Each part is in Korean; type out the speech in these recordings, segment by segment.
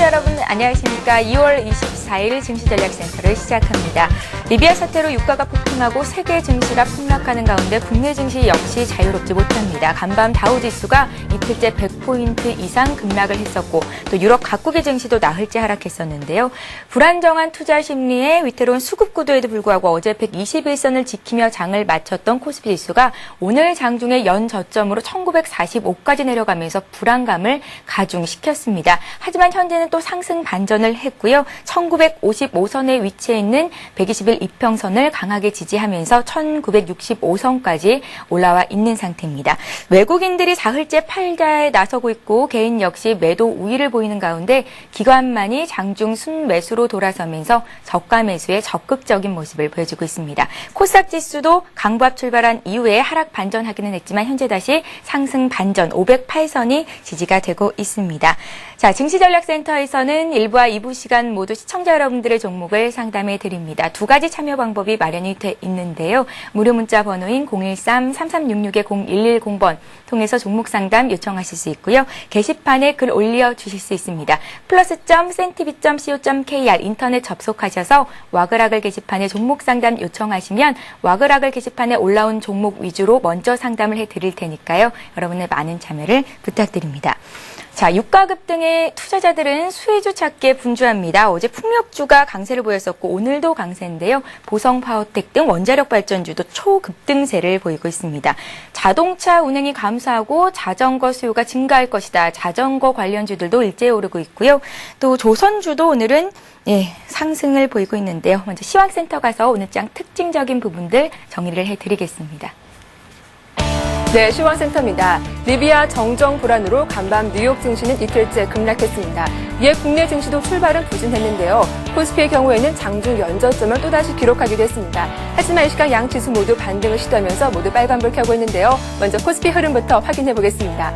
시청자 여러분 안녕하십니까. 2월 24일 증시전략센터를 시작합니다. 리비아 사태로 유가가 폭등하고 세계 증시가 폭락하는 가운데 국내 증시 역시 자유롭지 못합니다. 간밤 다우지수가 이틀째 100포인트 이상 급락을 했었고 또 유럽 각국의 증시도 나흘째 하락했었는데요. 불안정한 투자 심리에 위태로운 수급 구도에도 불구하고 어제 121선을 지키며 장을 마쳤던 코스피 지수가 오늘 장중에 연 저점으로 1945까지 내려가면서 불안감을 가중시켰습니다. 하지만 현재는 또 상승 반전을 했고요. 1955선에 위치해 있는 121 이평선을 강하게 지지하면서 1965선까지 올라와 있는 상태입니다. 외국인들이 사흘째 팔자에 나서고 있고 개인 역시 매도 우위를 보이는 가운데 기관만이 장중 순매수로 돌아서면서 저가 매수에 적극적인 모습을 보여주고 있습니다. 코스닥 지수도 강보합 출발한 이후에 하락 반전하기는 했지만 현재 다시 상승 반전 508선이 지지가 되고 있습니다. 자, 증시전략센터에서는 1부와 2부 시간 모두 시청자 여러분들의 종목을 상담해 드립니다. 두 가지 참여 방법이 마련이 돼 있는데요. 무료 문자 번호인 013-3366-0110번 통해서 종목 상담 요청하실 수 있고요. 게시판에 글 올려주실 수 있습니다. plus.cntv.co.kr 인터넷 접속하셔서 와그라글 게시판에 종목 상담 요청하시면 와그라글 게시판에 올라온 종목 위주로 먼저 상담을 해드릴 테니까요. 여러분의 많은 참여를 부탁드립니다. 자, 유가 급등에 투자자들은 수혜주 찾기에 분주합니다. 어제 풍력주가 강세를 보였었고 오늘도 강세인데요. 보성, 파워텍 등 원자력 발전주도 초급등세를 보이고 있습니다. 자동차 운행이 감소하고 자전거 수요가 증가할 것이다. 자전거 관련주들도 일제히 오르고 있고요. 또 조선주도 오늘은 상승을 보이고 있는데요. 먼저 시황센터 가서 오늘 장 특징적인 부분들 정리를 해드리겠습니다. 네, 시황센터입니다. 리비아 정정 불안으로 간밤 뉴욕 증시는 이틀째 급락했습니다. 이에 국내 증시도 출발은 부진했는데요. 코스피의 경우에는 장중 연저점을 또다시 기록하기도 했습니다. 하지만 이 시간 양 지수 모두 반등을 시도하면서 모두 빨간불 켜고 있는데요. 먼저 코스피 흐름부터 확인해 보겠습니다.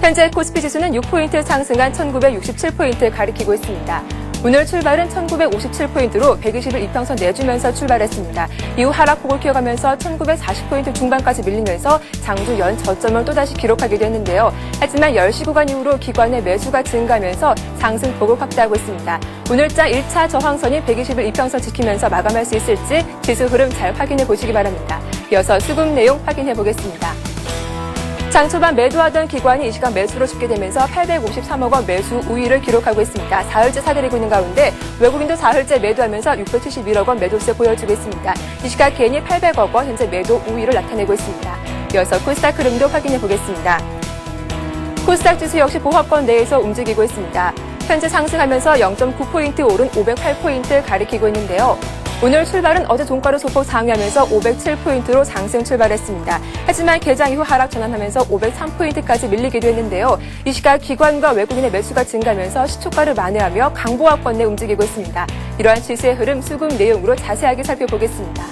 현재 코스피 지수는 6포인트 상승한 1967포인트를 가리키고 있습니다. 오늘 출발은 1957포인트로 121 이평선 내주면서 출발했습니다. 이후 하락폭을 키워가면서 1940포인트 중반까지 밀리면서 장중 연 저점을 또다시 기록하기도 했는데요. 하지만 10시 구간 이후로 기관의 매수가 증가하면서 상승폭을 확대하고 있습니다. 오늘자 1차 저항선인 121 이평선 지키면서 마감할 수 있을지 지수 흐름 잘 확인해 보시기 바랍니다. 이어서 수급 내용 확인해 보겠습니다. 장 초반 매도하던 기관이 이 시간 매수로 죽게 되면서 853억 원 매수 우위를 기록하고 있습니다. 사흘째 사들이고 있는 가운데 외국인도 사흘째 매도하면서 671억 원 매도세 보여주고 있습니다. 이 시각 개인이 800억 원 현재 매도 우위를 나타내고 있습니다. 이어서 코스닥 흐름도 확인해 보겠습니다. 코스닥 지수 역시 보합권 내에서 움직이고 있습니다. 현재 상승하면서 0.9포인트 오른 508포인트를 가리키고 있는데요. 오늘 출발은 어제 종가를 소폭 상회하면서 507포인트로 상승 출발했습니다. 하지만 개장 이후 하락 전환하면서 503포인트까지 밀리기도 했는데요. 이 시각 기관과 외국인의 매수가 증가하면서 시초가를 만회하며 강보합권 내 움직이고 있습니다. 이러한 지수의 흐름 수급 내용으로 자세하게 살펴보겠습니다.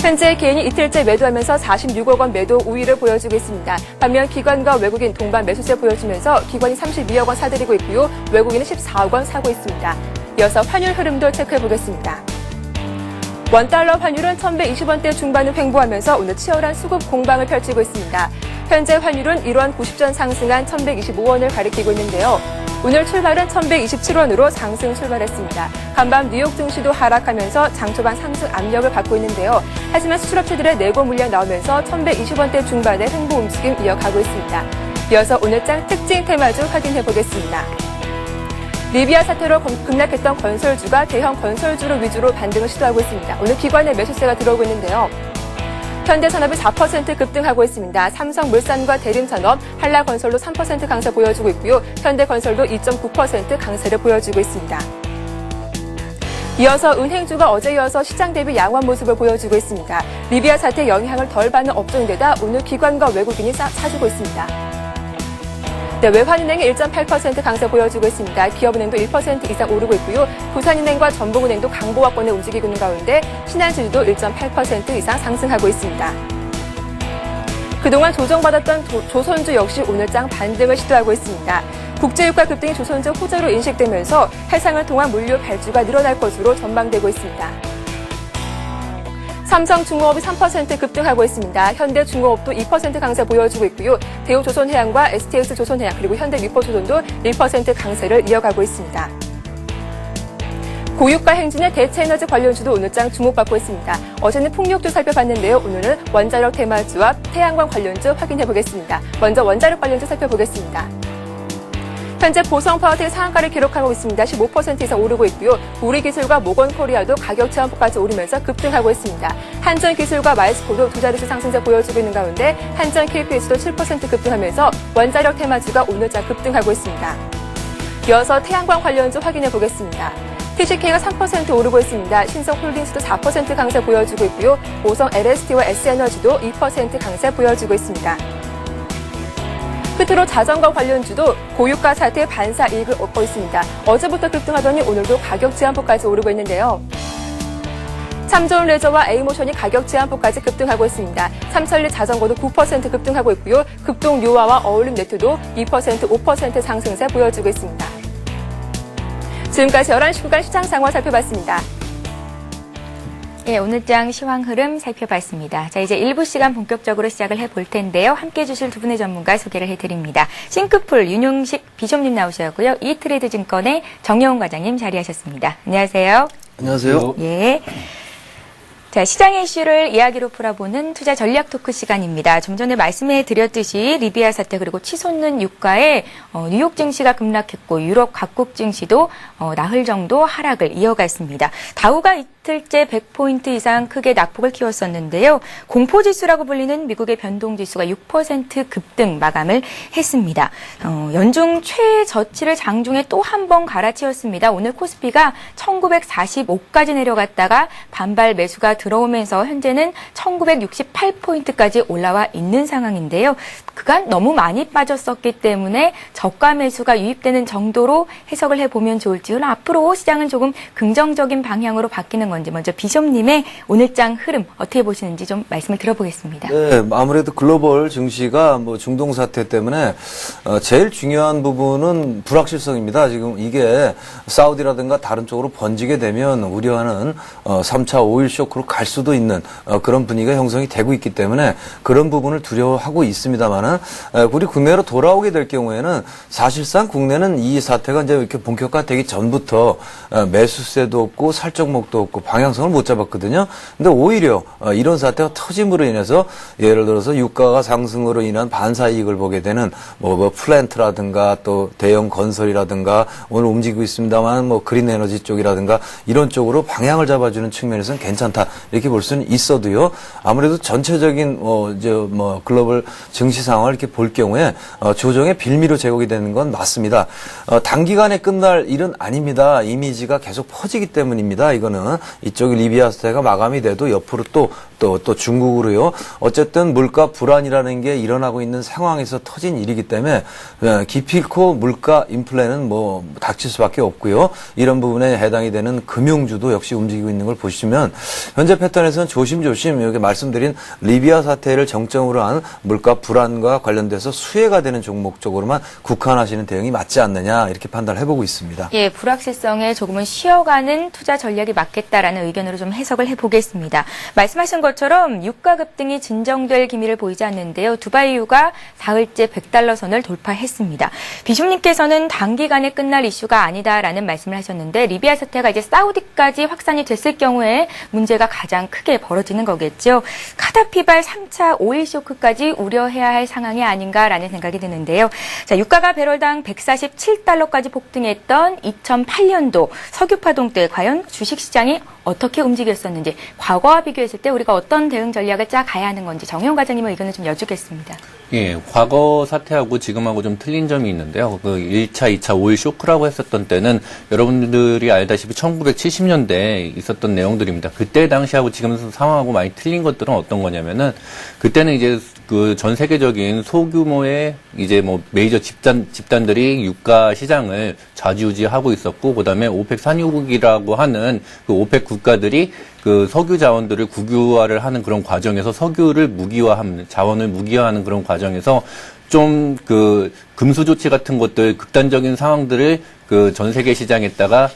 현재 개인이 이틀째 매도하면서 46억 원 매도 우위를 보여주고 있습니다. 반면 기관과 외국인 동반 매수세 보여주면서 기관이 32억 원 사들이고 있고요. 외국인은 14억 원 사고 있습니다. 이어서 환율 흐름도 체크해보겠습니다. 원달러 환율은 1120원대 중반을 횡보하면서 오늘 치열한 수급 공방을 펼치고 있습니다. 현재 환율은 1원 90전 상승한 1125원을 가리키고 있는데요. 오늘 출발은 1127원으로 상승 출발했습니다. 간밤 뉴욕 증시도 하락하면서 장초반 상승 압력을 받고 있는데요. 하지만 수출업체들의 내고 물량 나오면서 1120원대 중반의 횡보 움직임 이어가고 있습니다. 이어서 오늘 장 특징 테마주 확인해 보겠습니다. 리비아 사태로 급락했던 건설주가 대형 건설주를 위주로 반등을 시도하고 있습니다. 오늘 기관의 매수세가 들어오고 있는데요. 현대산업이 4% 급등하고 있습니다. 삼성물산과 대림산업, 한라건설도 3% 강세 보여주고 있고요. 현대건설도 2.9% 강세를 보여주고 있습니다. 이어서 은행주가 어제 이어서 시장 대비 양호한 모습을 보여주고 있습니다. 리비아 사태 영향을 덜 받는 업종인데다 오늘 기관과 외국인이 사주고 있습니다. 네, 외환은행이 1.8% 강세 보여주고 있습니다. 기업은행도 1% 이상 오르고 있고요. 부산은행과 전북은행도 강보합권에 움직이고 있는 가운데 신한주도 1.8% 이상 상승하고 있습니다. 그동안 조정받았던 조선주 역시 오늘장 반등을 시도하고 있습니다. 국제유가 급등이 조선주 호재로 인식되면서 해상을 통한 물류 발주가 늘어날 것으로 전망되고 있습니다. 삼성중공업이 3% 급등하고 있습니다. 현대중공업도 2% 강세 보여주고 있고요. 대우조선해양과 STS조선해양 그리고 현대미포조선도 1% 강세를 이어가고 있습니다. 고유가 행진의 대체에너지 관련주도 오늘장 주목받고 있습니다. 어제는 풍력주 살펴봤는데요. 오늘은 원자력 테마주와 태양광 관련주 확인해보겠습니다. 먼저 원자력 관련주 살펴보겠습니다. 현재 보성파워텍이 상한가를 기록하고 있습니다. 15% 이상 오르고 있고요. 우리기술과 모건코리아도 가격 제한폭까지 오르면서 급등하고 있습니다. 한전기술과 마이스코도 두 자릿수 상승세 보여주고 있는 가운데 한전 KPS도 7% 급등하면서 원자력 테마주가 오늘장 급등하고 있습니다. 이어서 태양광 관련주 확인해 보겠습니다. TCK가 3% 오르고 있습니다. 신성홀딩스도 4% 강세 보여주고 있고요. 오성 LST와 S에너지도 2% 강세 보여주고 있습니다. 끝으로 자전거 관련주도 고유가 사태의 반사 이익을 얻고 있습니다. 어제부터 급등하더니 오늘도 가격 제한폭까지 오르고 있는데요. 참좋은 레저와 A모션이 가격 제한폭까지 급등하고 있습니다. 삼천리 자전거도 9% 급등하고 있고요. 급동 유아와 어울림 네트도 2%, 5% 상승세 보여주고 있습니다. 지금까지 11시 구간 시장 상황 살펴봤습니다. 예, 오늘장 시황 흐름 살펴봤습니다. 자, 이제 일부 시간 본격적으로 시작을 해볼 텐데요. 함께 해주실 두 분의 전문가 소개를 해드립니다. 싱크풀 윤용식 비숍님 나오셨고요. 이트레이드 증권의 정여훈 과장님 자리하셨습니다. 안녕하세요. 안녕하세요. 예. 자, 시장의 이슈를 이야기로 풀어보는 투자 전략 토크 시간입니다. 좀 전에 말씀해 드렸듯이 리비아 사태 그리고 치솟는 유가에 뉴욕 증시가 급락했고 유럽 각국 증시도 나흘 정도 하락을 이어갔습니다. 다우가 이틀째 100포인트 이상 크게 낙폭을 키웠었는데요. 공포지수라고 불리는 미국의 변동지수가 6% 급등 마감을 했습니다. 연중 최저치를 장중에 또 한 번 갈아치웠습니다. 오늘 코스피가 1945까지 내려갔다가 반발 매수가 들어오면서 현재는 1968포인트까지 올라와 있는 상황인데요. 그간 너무 많이 빠졌었기 때문에 저가 매수가 유입되는 정도로 해석을 해보면 좋을지, 그럼 앞으로 시장은 조금 긍정적인 방향으로 바뀌는 건지 먼저 비숍님의 오늘장 흐름 어떻게 보시는지 좀 말씀을 들어보겠습니다. 네, 아무래도 글로벌 증시가 중동 사태 때문에 제일 중요한 부분은 불확실성입니다. 지금 이게 사우디라든가 다른 쪽으로 번지게 되면 우려하는 3차 오일 쇼크로 갈 수도 있는 그런 분위기가 형성이 되고 있기 때문에 그런 부분을 두려워하고 있습니다만은 우리 국내로 돌아오게 될 경우에는 사실상 국내는 이 사태가 이제 이렇게 본격화되기 전부터 매수세도 없고 살적목도 없고 방향성을 못 잡았거든요. 근데 오히려 이런 사태가 터짐으로 인해서 예를 들어서 유가가 상승으로 인한 반사 이익을 보게 되는 뭐 플랜트라든가 또 대형 건설이라든가 오늘 움직이고 있습니다만 뭐 그린 에너지 쪽이라든가 이런 쪽으로 방향을 잡아주는 측면에서는 괜찮다 이렇게 볼 수는 있어도요. 아무래도 전체적인 글로벌 증시 상황을 이렇게 볼 경우에 조정의 빌미로 제공이 되는 건 맞습니다. 단기간에 끝날 일은 아닙니다. 이미지가 계속 퍼지기 때문입니다. 이거는 이쪽이 리비아 사태가 마감이 돼도 옆으로 또 중국으로요. 어쨌든 물가 불안이라는 게 일어나고 있는 상황에서 터진 일이기 때문에 기필코 물가 인플레는 닥칠 수밖에 없고요. 이런 부분에 해당이 되는 금융주도 역시 움직이고 있는 걸 보시면 현재 패턴에서는 조심조심 여기 말씀드린 리비아 사태를 정점으로 한 물가 불안과 관련돼서 수혜가 되는 종목 쪽으로만 국한하시는 대응이 맞지 않느냐 이렇게 판단을 해보고 있습니다. 예, 불확실성에 조금은 쉬어가는 투자 전략이 맞겠다라는 의견으로 좀 해석을 해보겠습니다. 말씀하신 것처럼 유가 급등이 진정될 기미를 보이지 않는데요. 두바이유가 사흘째 100달러 선을 돌파했습니다. 비숍님께서는 단기간에 끝날 이슈가 아니다라는 말씀을 하셨는데 리비아 사태가 이제 사우디까지 확산이 됐을 경우에 문제가 가장 크게 벌어지는 거겠죠. 카다피발 3차 오일 쇼크까지 우려해야 할 상황이 아닌가라는 생각이 드는데요. 자, 유가가 배럴당 147달러까지 폭등했던 2008년도 석유파동 때 과연 주식시장이 어떻게 움직였었는지 과거와 비교했을 때 우리가 어떤 대응 전략을 짜 가야 하는 건지 정여훈 과장님의 의견을 좀 여쭙겠습니다. 예, 과거 사태하고 지금하고 좀 틀린 점이 있는데요. 그 1차, 2차 오일 쇼크라고 했었던 때는 여러분들이 알다시피 1970년대에 있었던 내용들입니다. 그때 당시하고 지금 상황하고 많이 틀린 것들은 어떤 거냐면은 그때는 이제 그 전 세계적인 소규모의 이제 메이저 집단들이 유가 시장을 좌지우지하고 있었고, 그다음에 오펙 산유국이라고 하는 그 오펙 국가들이 그 석유 자원들을 국유화를 하는 그런 과정에서 석유를 무기화하는 자원을 무기화하는 그런 과정에서 좀 그 금수 조치 같은 것들 극단적인 상황들을 그 전 세계 시장에다가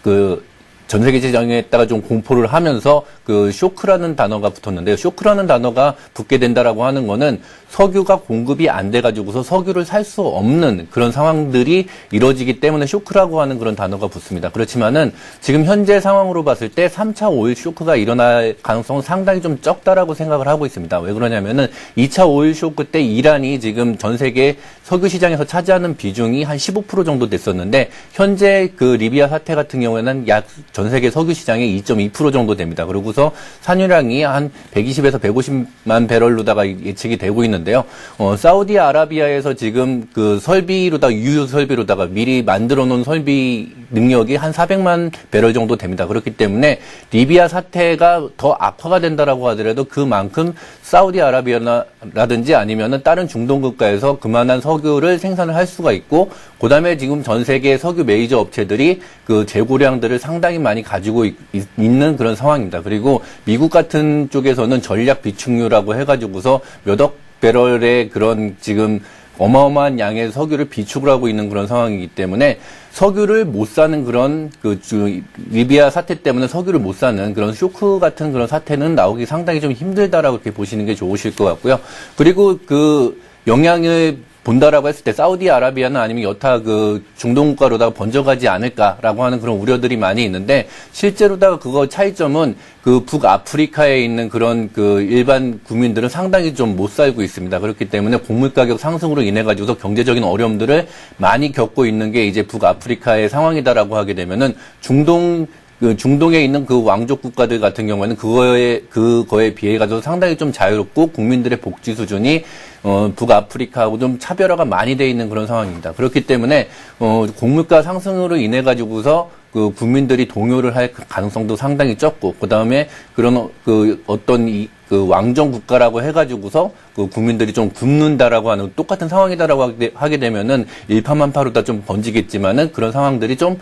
그 전 세계 시장에다가 좀 공포를 하면서 그 쇼크라는 단어가 붙었는데요. 쇼크라는 단어가 붙게 된다라고 하는 거는 석유가 공급이 안 돼가지고서 석유를 살 수 없는 그런 상황들이 이루어지기 때문에 쇼크라고 하는 그런 단어가 붙습니다. 그렇지만은 지금 현재 상황으로 봤을 때 3차 오일 쇼크가 일어날 가능성은 상당히 좀 적다라고 생각을 하고 있습니다. 왜 그러냐면은 2차 오일 쇼크 때 이란이 지금 전 세계 석유 시장에서 차지하는 비중이 한 15% 정도 됐었는데 현재 그 리비아 사태 같은 경우에는 약 전 세계 석유 시장의 2.2% 정도 됩니다. 그러고서 산유량이 한 120에서 150만 배럴로다가 예측이 되고 있는데요. 사우디아라비아에서 지금 그 설비로다가 유효 설비로다가 미리 만들어 놓은 설비 능력이 한 400만 배럴 정도 됩니다. 그렇기 때문에 리비아 사태가 더 악화가 된다라고 하더라도 그만큼 사우디아라비아라든지 아니면은 다른 중동 국가에서 그만한 석유를 생산을 할 수가 있고, 그다음에 지금 전 세계 석유 메이저 업체들이 그 재고량들을 상당히 많이 가지고 있는 그런 상황입니다. 그리고 미국 같은 쪽에서는 전략 비축유라고 해가지고서 몇억 배럴의 그런 지금 어마어마한 양의 석유를 비축을 하고 있는 그런 상황이기 때문에 석유를 못 사는 그런 리비아 사태 때문에 석유를 못 사는 그런 쇼크 같은 그런 사태는 나오기 상당히 좀 힘들다라고 이렇게 보시는 게 좋으실 것 같고요. 그리고 그 영향을 본다라고 했을 때 사우디아라비아는 아니면 여타 그 중동 국가로다가 번져가지 않을까라고 하는 그런 우려들이 많이 있는데, 실제로다가 그거 차이점은 그 북아프리카에 있는 그런 그 일반 국민들은 상당히 좀 못 살고 있습니다. 그렇기 때문에 곡물 가격 상승으로 인해 가지고서 경제적인 어려움들을 많이 겪고 있는 게 이제 북아프리카의 상황이다라고 하게 되면은 중동에 있는 그 왕족 국가들 같은 경우에는 그거에 비해 가지고 상당히 좀 자유롭고 국민들의 복지 수준이 북아프리카하고 좀 차별화가 많이 돼 있는 그런 상황입니다. 그렇기 때문에 곡물가 상승으로 인해 가지고서 그 국민들이 동요를 할 가능성도 상당히 적고, 그다음에 그런 그 어떤 그 왕정 국가라고 해가지고서 그 국민들이 좀 굶는다라고 하는 똑같은 상황이다라고 하게 되면은 일파만파로 다 좀 번지겠지만은 그런 상황들이 좀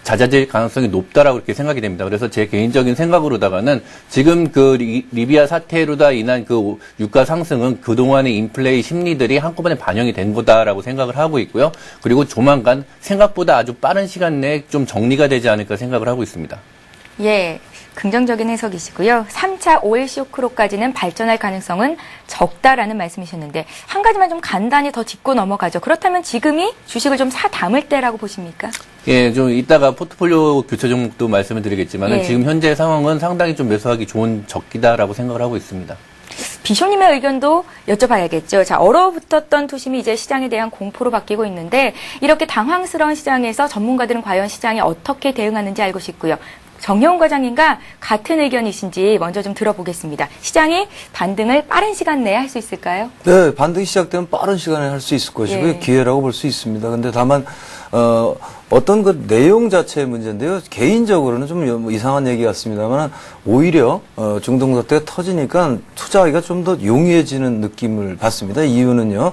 잦아질 가능성이 높다라고 그렇게 생각이 됩니다. 그래서 제 개인적인 생각으로다가는 지금 그 리비아 사태로다 인한 그 유가 상승은 그동안의 인플레이 심리들이 한꺼번에 반영이 된 거다라고 생각을 하고 있고요. 그리고 조만간 생각보다 아주 빠른 시간 내에 좀 정리가 되지 않을까 생각을 하고 있습니다. 예, 긍정적인 해석이시고요. 3차 오일 쇼크로까지는 발전할 가능성은 적다라는 말씀이셨는데, 한 가지만 좀 간단히 더 짚고 넘어가죠. 그렇다면 지금이 주식을 좀 사 담을 때라고 보십니까? 예, 좀 이따가 포트폴리오 교체 종목도 말씀을 드리겠지만 예. 지금 현재 상황은 상당히 좀 매수하기 좋은 적기다라고 생각을 하고 있습니다. 비쇼님의 의견도 여쭤봐야겠죠. 자, 얼어붙었던 투심이 이제 시장에 대한 공포로 바뀌고 있는데, 이렇게 당황스러운 시장에서 전문가들은 과연 시장에 어떻게 대응하는지 알고 싶고요. 정여운 과장님과 같은 의견이신지 먼저 좀 들어보겠습니다. 시장이 반등을 빠른 시간 내에 할 수 있을까요? 네, 반등이 시작되면 빠른 시간에 할 수 있을 것이고요. 예. 기회라고 볼 수 있습니다. 근데 다만 어떤 그 내용 자체의 문제인데요. 개인적으로는 좀 이상한 얘기 같습니다만 오히려 중동 사태가 터지니까 투자하기가 좀 더 용이해지는 느낌을 받습니다. 이유는요.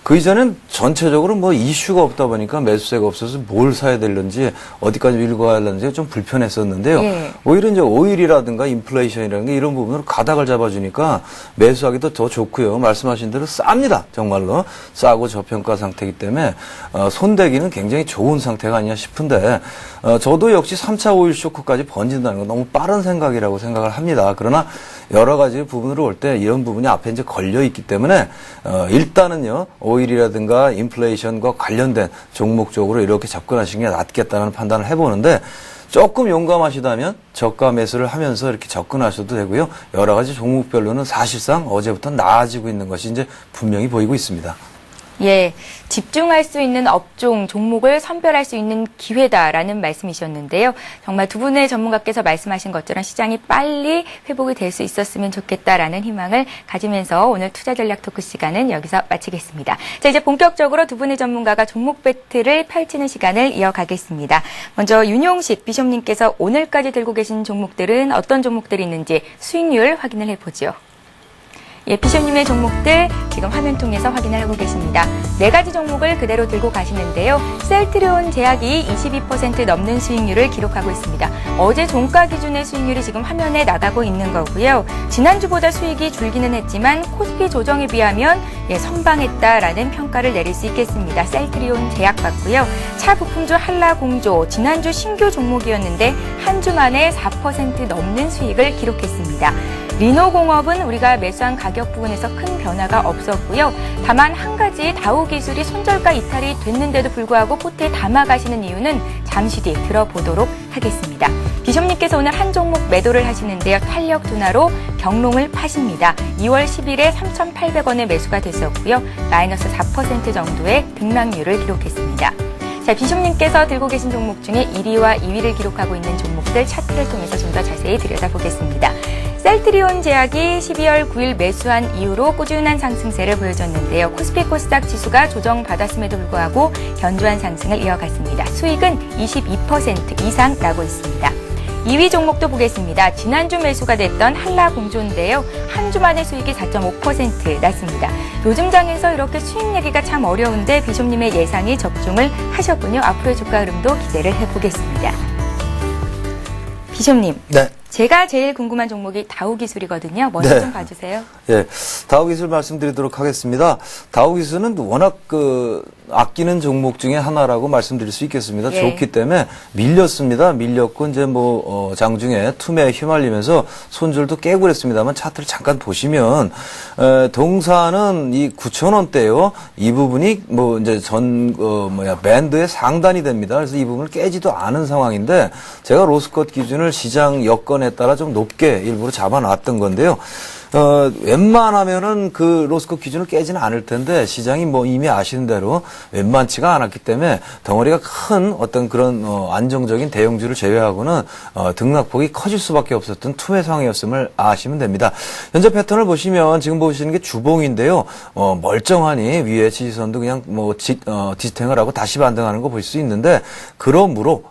그 이전엔 전체적으로 뭐 이슈가 없다 보니까 매수세가 없어서 뭘 사야 되는지 어디까지 밀고 가야 하는지 좀 불편했었는데요. 예. 오히려 이제 오일이라든가 인플레이션이라든가 이런 부분으로 가닥을 잡아주니까 매수하기도 더 좋고요. 말씀하신 대로 쌉니다. 정말로 싸고 저평가 상태이기 때문에 손대기는 굉장히 좋은 상태가 아니냐 싶은데, 저도 역시 3차 오일 쇼크까지 번진다는 건 너무 빠른 생각이라고 생각을 합니다. 그러나 여러 가지 부분으로 올 때 이런 부분이 앞에 이제 걸려 있기 때문에 일단은요, 오일이라든가 인플레이션과 관련된 종목 쪽으로 이렇게 접근하시는 게 낫겠다는 판단을 해보는데, 조금 용감하시다면 저가 매수를 하면서 이렇게 접근하셔도 되고요. 여러 가지 종목별로는 사실상 어제부터 나아지고 있는 것이 이제 분명히 보이고 있습니다. 예, 집중할 수 있는 업종, 종목을 선별할 수 있는 기회다라는 말씀이셨는데요. 정말 두 분의 전문가께서 말씀하신 것처럼 시장이 빨리 회복이 될 수 있었으면 좋겠다라는 희망을 가지면서 오늘 투자 전략 토크 시간은 여기서 마치겠습니다. 자, 이제 본격적으로 두 분의 전문가가 종목 배틀을 펼치는 시간을 이어가겠습니다. 먼저 윤용식 비숍님께서 오늘까지 들고 계신 종목들은 어떤 종목들이 있는지 수익률 확인을 해보죠. 예, 비숍님의 종목들 지금 화면 통해서 확인을 하고 계십니다. 4가지 종목을 그대로 들고 가시는데요. 셀트리온 제약이 22% 넘는 수익률을 기록하고 있습니다. 어제 종가 기준의 수익률이 지금 화면에 나가고 있는 거고요. 지난주보다 수익이 줄기는 했지만 코스피 조정에 비하면 선방했다라는 평가를 내릴 수 있겠습니다. 셀트리온 제약 같고요. 차 부품주 한라공조 지난주 신규 종목이었는데 한 주 만에 4% 넘는 수익을 기록했습니다. 리노공업은 우리가 매수한 가격 부분에서 큰 변화가 없었고요. 다만 한 가지 다우기술이 손절가 이탈이 됐는데도 불구하고 포트에 담아가시는 이유는 잠시 뒤에 들어보도록 하겠습니다. 비숍님께서 오늘 한 종목 매도를 하시는데요. 탄력 둔화로 경롱을 파십니다. 2월 10일에 3,800원에 매수가 됐었고요. 마이너스 4% 정도의 등락률을 기록했습니다. 자, 비숍님께서 들고 계신 종목 중에 1위와 2위를 기록하고 있는 종목들 차트를 통해서 좀 더 자세히 들여다보겠습니다. 셀트리온 제약이 12월 9일 매수한 이후로 꾸준한 상승세를 보여줬는데요. 코스피 코스닥 지수가 조정받았음에도 불구하고 견조한 상승을 이어갔습니다. 수익은 22% 이상 나고 있습니다. 2위 종목도 보겠습니다. 지난주 매수가 됐던 한라공조인데요. 한 주 만에 수익이 4.5% 났습니다. 요즘 장에서 이렇게 수익 내기가 참 어려운데 비숍님의 예상이 적중을 하셨군요. 앞으로의 주가 흐름도 기대를 해보겠습니다. 비숍님. 네. 제가 제일 궁금한 종목이 다우기술이거든요. 먼저 네. 좀 봐주세요. 예, 다우기술 말씀드리도록 하겠습니다. 다우기술은 워낙 아끼는 종목 중에 하나라고 말씀드릴 수 있겠습니다. 예. 좋기 때문에 밀렸습니다. 밀렸고 이제 장중에 투매에 휘말리면서 손절도 깨고 그랬습니다만 차트를 잠깐 보시면 동사는 이 9,000원대요. 이 부분이 이제 밴드의 상단이 됩니다. 그래서 이 부분을 깨지도 않은 상황인데 제가 로스컷 기준을 시장 여건에 따라 좀 높게 일부러 잡아놨던 건데요. 웬만하면은 그 로스컷 기준을 깨지는 않을 텐데 시장이 이미 아시는 대로 웬만치가 않았기 때문에 덩어리가 큰 어떤 그런 안정적인 대형주를 제외하고는 등락폭이 커질 수밖에 없었던 투매 상황이었음을 아시면 됩니다. 현재 패턴을 보시면 지금 보시는 게 주봉인데요. 멀쩡하니 위에 지지선도 그냥 디스탱을 하고 다시 반등하는 거 볼 수 있는데 그러므로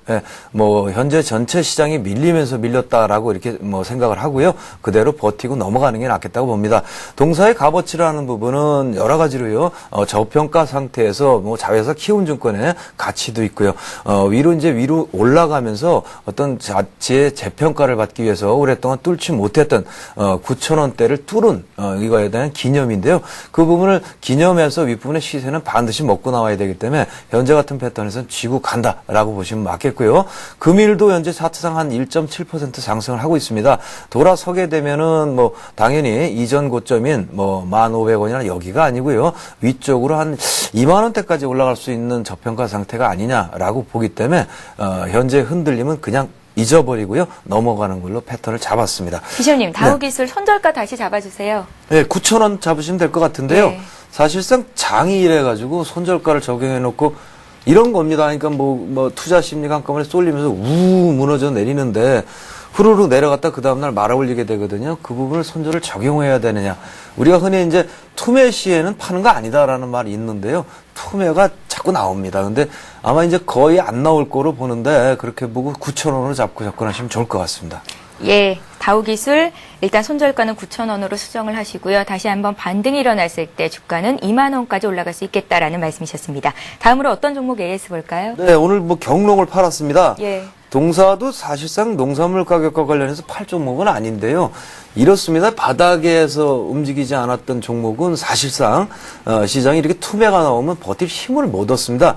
현재 전체 시장이 밀렸다라고 이렇게 생각을 하고요. 그대로 버티고 넘어가는 게 낫겠다고 봅니다. 동사의 값어치라는 부분은 여러 가지로요. 저평가 상태에서 자회사 키움증권의 가치도 있고요. 위로 올라가면서 어떤 자체의 재평가를 받기 위해서 오랫동안 뚫지 못했던 9,000원대를 뚫은 이거에 대한 기념인데요. 그 부분을 기념해서 윗부분의 시세는 반드시 먹고 나와야 되기 때문에 현재 같은 패턴에서는 쥐고 간다라고 보시면 맞겠고요. 금일도 현재 차트상 한 1.7% 상승을 하고 있습니다. 돌아서게 되면은 당연히 이전 고점인 1,500원이나 여기가 아니고요. 위쪽으로 한 2만 원대까지 올라갈 수 있는 저평가 상태가 아니냐라고 보기 때문에 현재 흔들림은 그냥 잊어버리고요. 넘어가는 걸로 패턴을 잡았습니다. 비숍님, 다우기술 손절가 다시 잡아주세요. 네, 9,000원 잡으시면 될 것 같은데요. 네. 사실상 장이 이래가지고 손절가를 적용해놓고 이런 겁니다. 그러니까 투자 심리가 한꺼번에 쏠리면서 무너져 내리는데 후루룩 내려갔다 그 다음날 말아올리게 되거든요. 그 부분을 손절을 적용해야 되느냐. 우리가 흔히 이제 투매 시에는 파는 거 아니다라는 말이 있는데요. 투매가 자꾸 나옵니다. 근데 아마 이제 거의 안 나올 거로 보는데 그렇게 보고 9,000원으로 잡고 접근하시면 좋을 것 같습니다. 예, 다우기술 일단 손절가는 9,000원으로 수정을 하시고요. 다시 한번 반등이 일어났을 때 주가는 2만 원까지 올라갈 수 있겠다라는 말씀이셨습니다. 다음으로 어떤 종목 AS 볼까요? 네, 오늘 경롱을 팔았습니다. 예. 동사도 사실상 농산물 가격과 관련해서 팔 종목은 아닌데요. 이렇습니다. 바닥에서 움직이지 않았던 종목은 사실상 시장이 이렇게 투매가 나오면 버틸 힘을 못 얻습니다.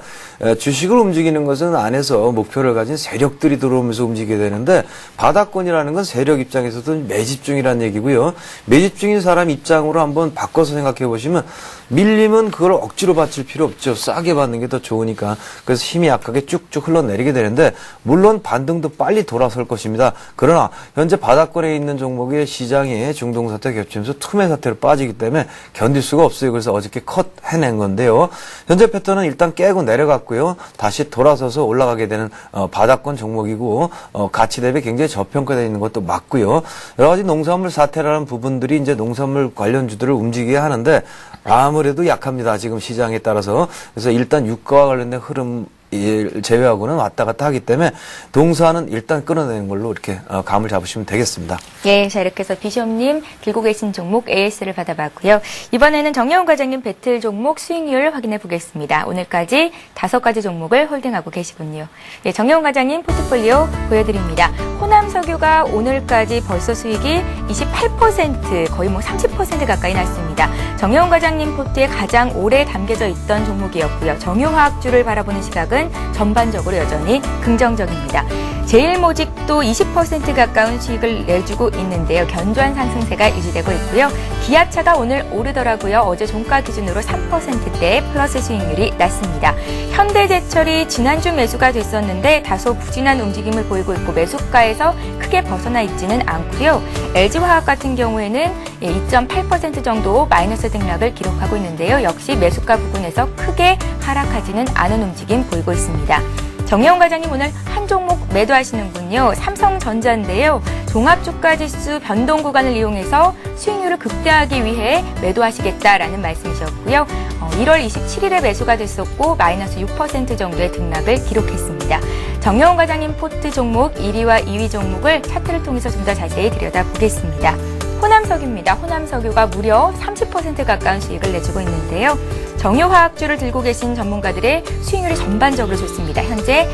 주식을 움직이는 것은 안에서 목표를 가진 세력들이 들어오면서 움직이게 되는데 바닥권이라는 건 세력 입장에서도 매집 중이라는 얘기고요. 매집 중인 사람 입장으로 한번 바꿔서 생각해 보시면 밀리면 그걸 억지로 받칠 필요 없죠. 싸게 받는 게 더 좋으니까. 그래서 힘이 약하게 쭉쭉 흘러내리게 되는데 물론 반등도 빨리 돌아설 것입니다. 그러나 현재 바닥권에 있는 종목의 시장이 중동사태 겹치면서 투매 사태로 빠지기 때문에 견딜 수가 없어요. 그래서 어저께 컷 해낸 건데요. 현재 패턴은 일단 깨고 내려갔고요. 다시 돌아서서 올라가게 되는 바닥권 종목이고 가치 대비 굉장히 저평가되어 있는 것도 맞고요. 여러 가지 농산물 사태라는 부분들이 이제 농산물 관련주들을 움직이게 하는데 아무래도 약합니다. 지금 시장에 따라서. 그래서 일단 유가와 관련된 흐름 제외하고는 왔다 갔다 하기 때문에 동사는 일단 끊어내는 걸로 이렇게 감을 잡으시면 되겠습니다. 예, 자 이렇게 해서 비숍님 들고 계신 종목 AS를 받아봤고요. 이번에는 정여운 과장님 배틀 종목 수익률 확인해 보겠습니다. 오늘까지 5가지 종목을 홀딩하고 계시군요. 예, 정여운 과장님 포트폴리오 보여드립니다. 호남석유가 오늘까지 벌써 수익이 28%, 거의 뭐 30% 가까이 났습니다. 정여운 과장님 포트에 가장 오래 담겨져 있던 종목이었고요. 정유화학주를 바라보는 시각은 전반적으로 여전히 긍정적입니다. 제일모직도 20% 가까운 수익을 내주고 있는데요. 견조한 상승세가 유지되고 있고요. 기아차가 오늘 오르더라고요. 어제 종가 기준으로 3%대 플러스 수익률이 났습니다. 현대제철이 지난주 매수가 됐었는데 다소 부진한 움직임을 보이고 있고 매수가에서 크게 벗어나 있지는 않고요. LG화학 같은 경우에는 2.8% 정도 마이너스 등락을 기록하고 있는데요. 역시 매수가 부근에서 크게 하락하지는 않은 움직임 보이고 있습니다. 정여운 과장님 오늘 한 종목 매도하시는군요. 삼성전자인데요. 종합주가지수 변동 구간을 이용해서 수익률을 극대화하기 위해 매도하시겠다라는 말씀이셨고요. 1월 27일에 매수가 됐었고 마이너스 6% 정도의 등락을 기록했습니다. 정여운 과장님 포트 종목 1위와 2위 종목을 차트를 통해서 좀 더 자세히 들여다보겠습니다. 호남석유입니다. 호남석유가 무려 30% 가까운 수익을 내주고 있는데요. 정유화학주를 들고 계신 전문가들의 수익률이 전반적으로 좋습니다. 현재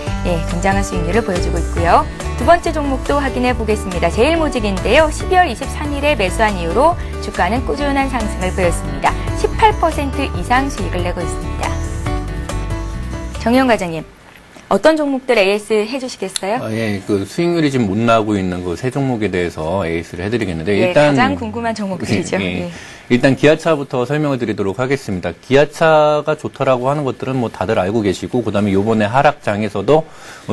굉장한 수익률을 보여주고 있고요. 두 번째 종목도 확인해 보겠습니다. 제일모직인데요. 12월 23일에 매수한 이후로 주가는 꾸준한 상승을 보였습니다. 18% 이상 수익을 내고 있습니다. 정여운 과장님. 어떤 종목들 AS 해주시겠어요? 예, 그 수익률이 지금 못 나오고 있는 그 세 종목에 대해서 AS를 해드리겠는데 예, 일단 가장 궁금한 종목들이죠. 예. 일단 기아차부터 설명을 드리도록 하겠습니다. 기아차가 좋다라고 하는 것들은 뭐 다들 알고 계시고 그다음에 이번에 하락장에서도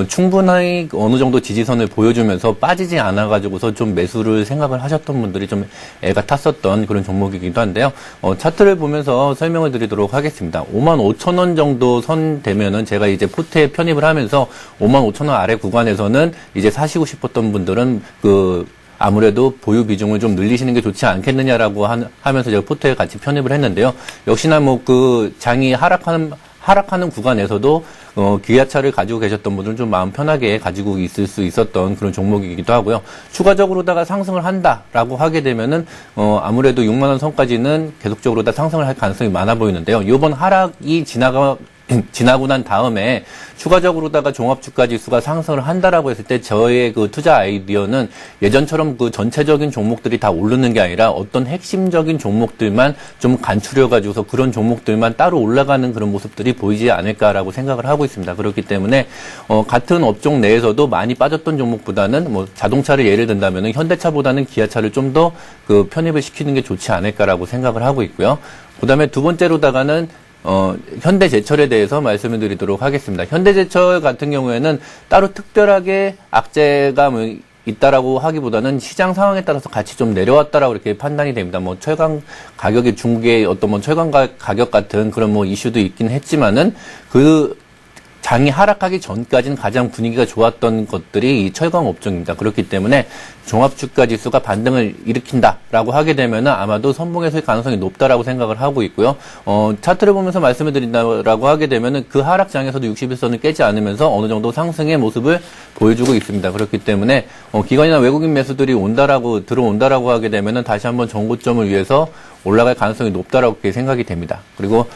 충분히 어느 정도 지지선을 보여주면서 빠지지 않아가지고서 좀 매수를 생각을 하셨던 분들이 좀 애가 탔었던 그런 종목이기도 한데요. 차트를 보면서 설명을 드리도록 하겠습니다. 55,000원 정도 선 되면은 제가 이제 포트에 편입을 하면서 55,000원 아래 구간에서는 이제 사시고 싶었던 분들은 아무래도 보유 비중을 좀 늘리시는 게 좋지 않겠느냐라고 하면서 제가 포트에 같이 편입을 했는데요. 역시나 뭐 장이 하락하는 구간에서도 기아차를 가지고 계셨던 분들은 좀 마음 편하게 가지고 있을 수 있었던 그런 종목이기도 하고요. 추가적으로다가 상승을 한다라고 하게 되면은 아무래도 6만 원 선까지는 계속적으로 다 상승을 할 가능성이 많아 보이는데요. 이번 하락이 지나고 난 다음에 추가적으로다가 종합주가지수가 상승을 한다라고 했을 때 저의 그 투자 아이디어는 예전처럼 그 전체적인 종목들이 다 오르는 게 아니라 어떤 핵심적인 종목들만 좀 간추려가지고서 그런 종목들만 따로 올라가는 그런 모습들이 보이지 않을까라고 생각을 하고 있습니다. 그렇기 때문에 같은 업종 내에서도 많이 빠졌던 종목보다는 뭐 자동차를 예를 든다면은 현대차보다는 기아차를 좀 더 그 편입을 시키는 게 좋지 않을까라고 생각을 하고 있고요. 그다음에 두 번째로다가는 현대제철에 대해서 말씀을 드리도록 하겠습니다. 현대제철 같은 경우에는 따로 특별하게 악재가 있다라고 하기보다는 시장 상황에 따라서 같이 좀 내려왔다라고 이렇게 판단이 됩니다. 뭐 철강 가격이 중국의 어떤 뭐 철강 가격 같은 그런 뭐 이슈도 있긴 했지만은 장이 하락하기 전까지는 가장 분위기가 좋았던 것들이 이 철강 업종입니다. 그렇기 때문에 종합주가지수가 반등을 일으킨다라고 하게 되면은 아마도 선봉에서의 가능성이 높다라고 생각을 하고 있고요. 차트를 보면서 말씀을 드린다라고 하게 되면은 그 하락장에서도 61선을 깨지 않으면서 어느 정도 상승의 모습을 보여주고 있습니다. 그렇기 때문에 기관이나 외국인 매수들이 들어온다라고 하게 되면은 다시 한번 전고점을 위해서 올라갈 가능성이 높다라고 생각이 됩니다. 그리고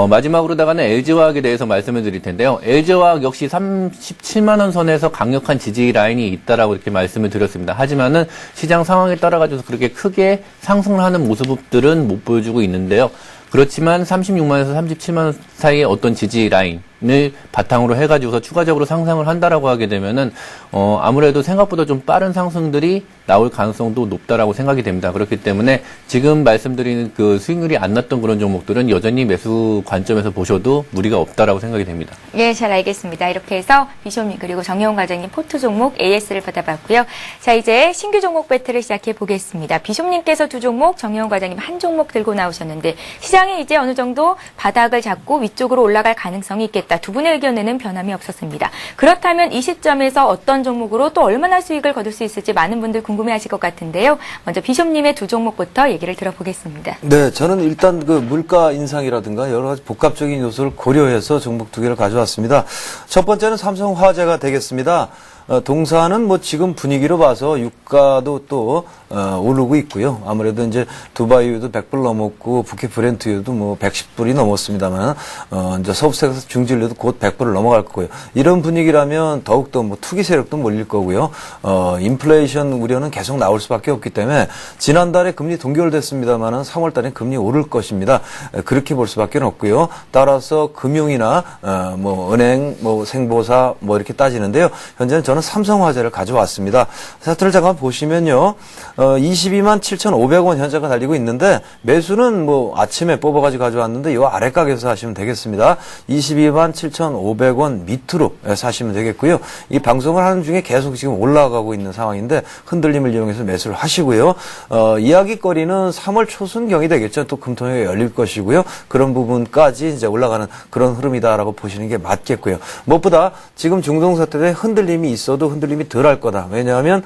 마지막으로다가는 LG화학에 대해서 말씀을 드릴 텐데요. LG화학 역시 37만 원 선에서 강력한 지지 라인이 있다라고 이렇게 말씀을 드렸습니다. 하지만은 시장 상황에 따라 가지고서 그렇게 크게 상승을 하는 모습들은 못 보여주고 있는데요. 그렇지만 36만에서 37만 원 사이의 어떤 지지 라인을 바탕으로 해가지고서 추가적으로 상승을 한다라고 하게 되면은 아무래도 생각보다 좀 빠른 상승들이 나올 가능성도 높다라고 생각이 됩니다. 그렇기 때문에 지금 말씀드리는 그 수익률이 안 났던 그런 종목들은 여전히 매수 관점에서 보셔도 무리가 없다라고 생각이 됩니다. 예, 잘 알겠습니다. 이렇게 해서 비숍님 그리고 정여운 과장님 포트 종목 AS를 받아봤고요. 자, 이제 신규 종목 배틀을 시작해 보겠습니다. 비숍님께서 두 종목, 정여운 과장님 한 종목 들고 나오셨는데 시장이 이제 어느 정도 바닥을 잡고 위쪽으로 올라갈 가능성이 있겠다. 있다. 두 분의 의견에는 변함이 없었습니다. 그렇다면 이 시점에서 어떤 종목으로 또 얼마나 수익을 거둘 수 있을지 많은 분들 궁금해하실 것 같은데요. 먼저 비숍님의 두 종목부터 얘기를 들어보겠습니다. 네, 저는 일단 그 물가 인상이라든가 여러 가지 복합적인 요소를 고려해서 종목 두 개를 가져왔습니다. 첫 번째는 삼성화재가 되겠습니다. 동사는 뭐 지금 분위기로 봐서 유가도 또 오르고 있고요. 아무래도 이제 두바이유도 100불 넘었고 북해 브렌트유도 뭐 110불이 넘었습니다만 이제 서브섹터 중진료도 곧 100불을 넘어갈 거고요. 이런 분위기라면 더욱더 뭐 투기 세력도 몰릴 거고요. 인플레이션 우려는 계속 나올 수밖에 없기 때문에 지난달에 금리 동결됐습니다만은 3월달에 금리 오를 것입니다. 그렇게 볼 수밖에 없고요. 따라서 금융이나 뭐 은행, 뭐 생보사 뭐 이렇게 따지는데요. 현재는 저는 삼성화재를 가져왔습니다. 차트를 잠깐 보시면요. 22만 7,500원 현재가 달리고 있는데 매수는 뭐 아침에 뽑아가지고 가져왔는데 이 아래가격에서 사시면 되겠습니다. 22만 7,500원 밑으로 사시면 되겠고요. 이 방송을 하는 중에 계속 지금 올라가고 있는 상황인데 흔들림을 이용해서 매수를 하시고요. 이야기거리는 3월 초순경이 되겠죠. 또 금토일이 열릴 것이고요. 그런 부분까지 이제 올라가는 그런 흐름이다라고 보시는 게 맞겠고요. 무엇보다 지금 중동 사태 때 흔들림이 있어도 흔들림이 덜 할 거다. 왜냐하면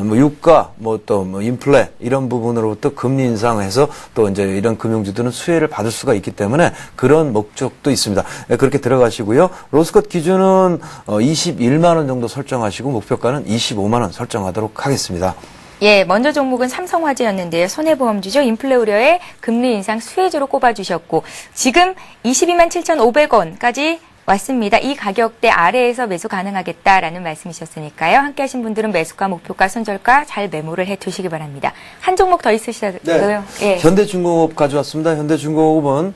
뭐 유가 뭐 또 뭐 인플레 이런 부분으로부터 금리 인상해서 또 이제 이런 금융주들은 수혜를 받을 수가 있기 때문에 그런 목적도 있습니다. 그렇게 들어가시고요. 로스컷 기준은 21만 원 정도 설정하시고 목표가는 25만 원 설정하도록 하겠습니다. 예, 먼저 종목은 삼성화재였는데요. 손해보험주죠. 인플레 우려에 금리 인상 수혜주로 꼽아주셨고 지금 22만 7,500원까지 왔습니다. 이 가격대 아래에서 매수 가능하겠다라는 말씀이셨으니까요. 함께 하신 분들은 매수가, 목표가, 손절가 잘 메모를 해두시기 바랍니다. 한 종목 더 있으시다고요? 네. 예. 현대중공업 가져왔습니다. 현대중공업은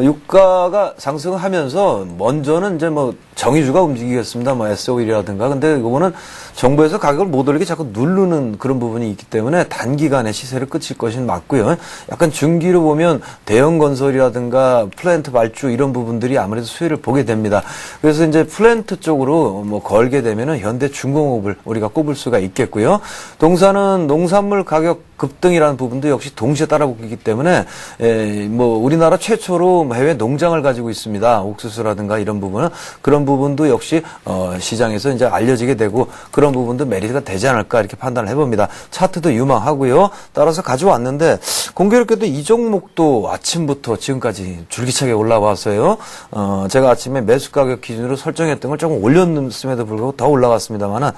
유가가 상승하면서 먼저는 이제 뭐 정의주가 움직이겠습니다. 뭐 SO일이라든가. 근데 이거는 정부에서 가격을 못 올리게 자꾸 누르는 그런 부분이 있기 때문에 단기간에 시세를 끝일 것은 맞고요. 약간 중기로 보면 대형 건설이라든가 플랜트 발주 이런 부분들이 아무래도 수혜를 보게 됩니다. 그래서 이제 플랜트 쪽으로 뭐 걸게 되면은 현대중공업을 우리가 꼽을 수가 있겠고요. 동사는 농산물 가격 급등이라는 부분도 역시 동시에 따라붙기 때문에 뭐 우리나라 최초로 해외 농장을 가지고 있습니다. 옥수수라든가 이런 부분은 그런 부분도 역시 시장에서 이제 알려지게 되고 그런 부분도 메리트가 되지 않을까 이렇게 판단을 해봅니다. 차트도 유망하고요. 따라서 가져왔는데 공교롭게도 이 종목도 아침부터 지금까지 줄기차게 올라왔어요. 제가 아침에 매수 가격 기준으로 설정했던 걸 조금 올렸음에도 불구하고 더 올라갔습니다만은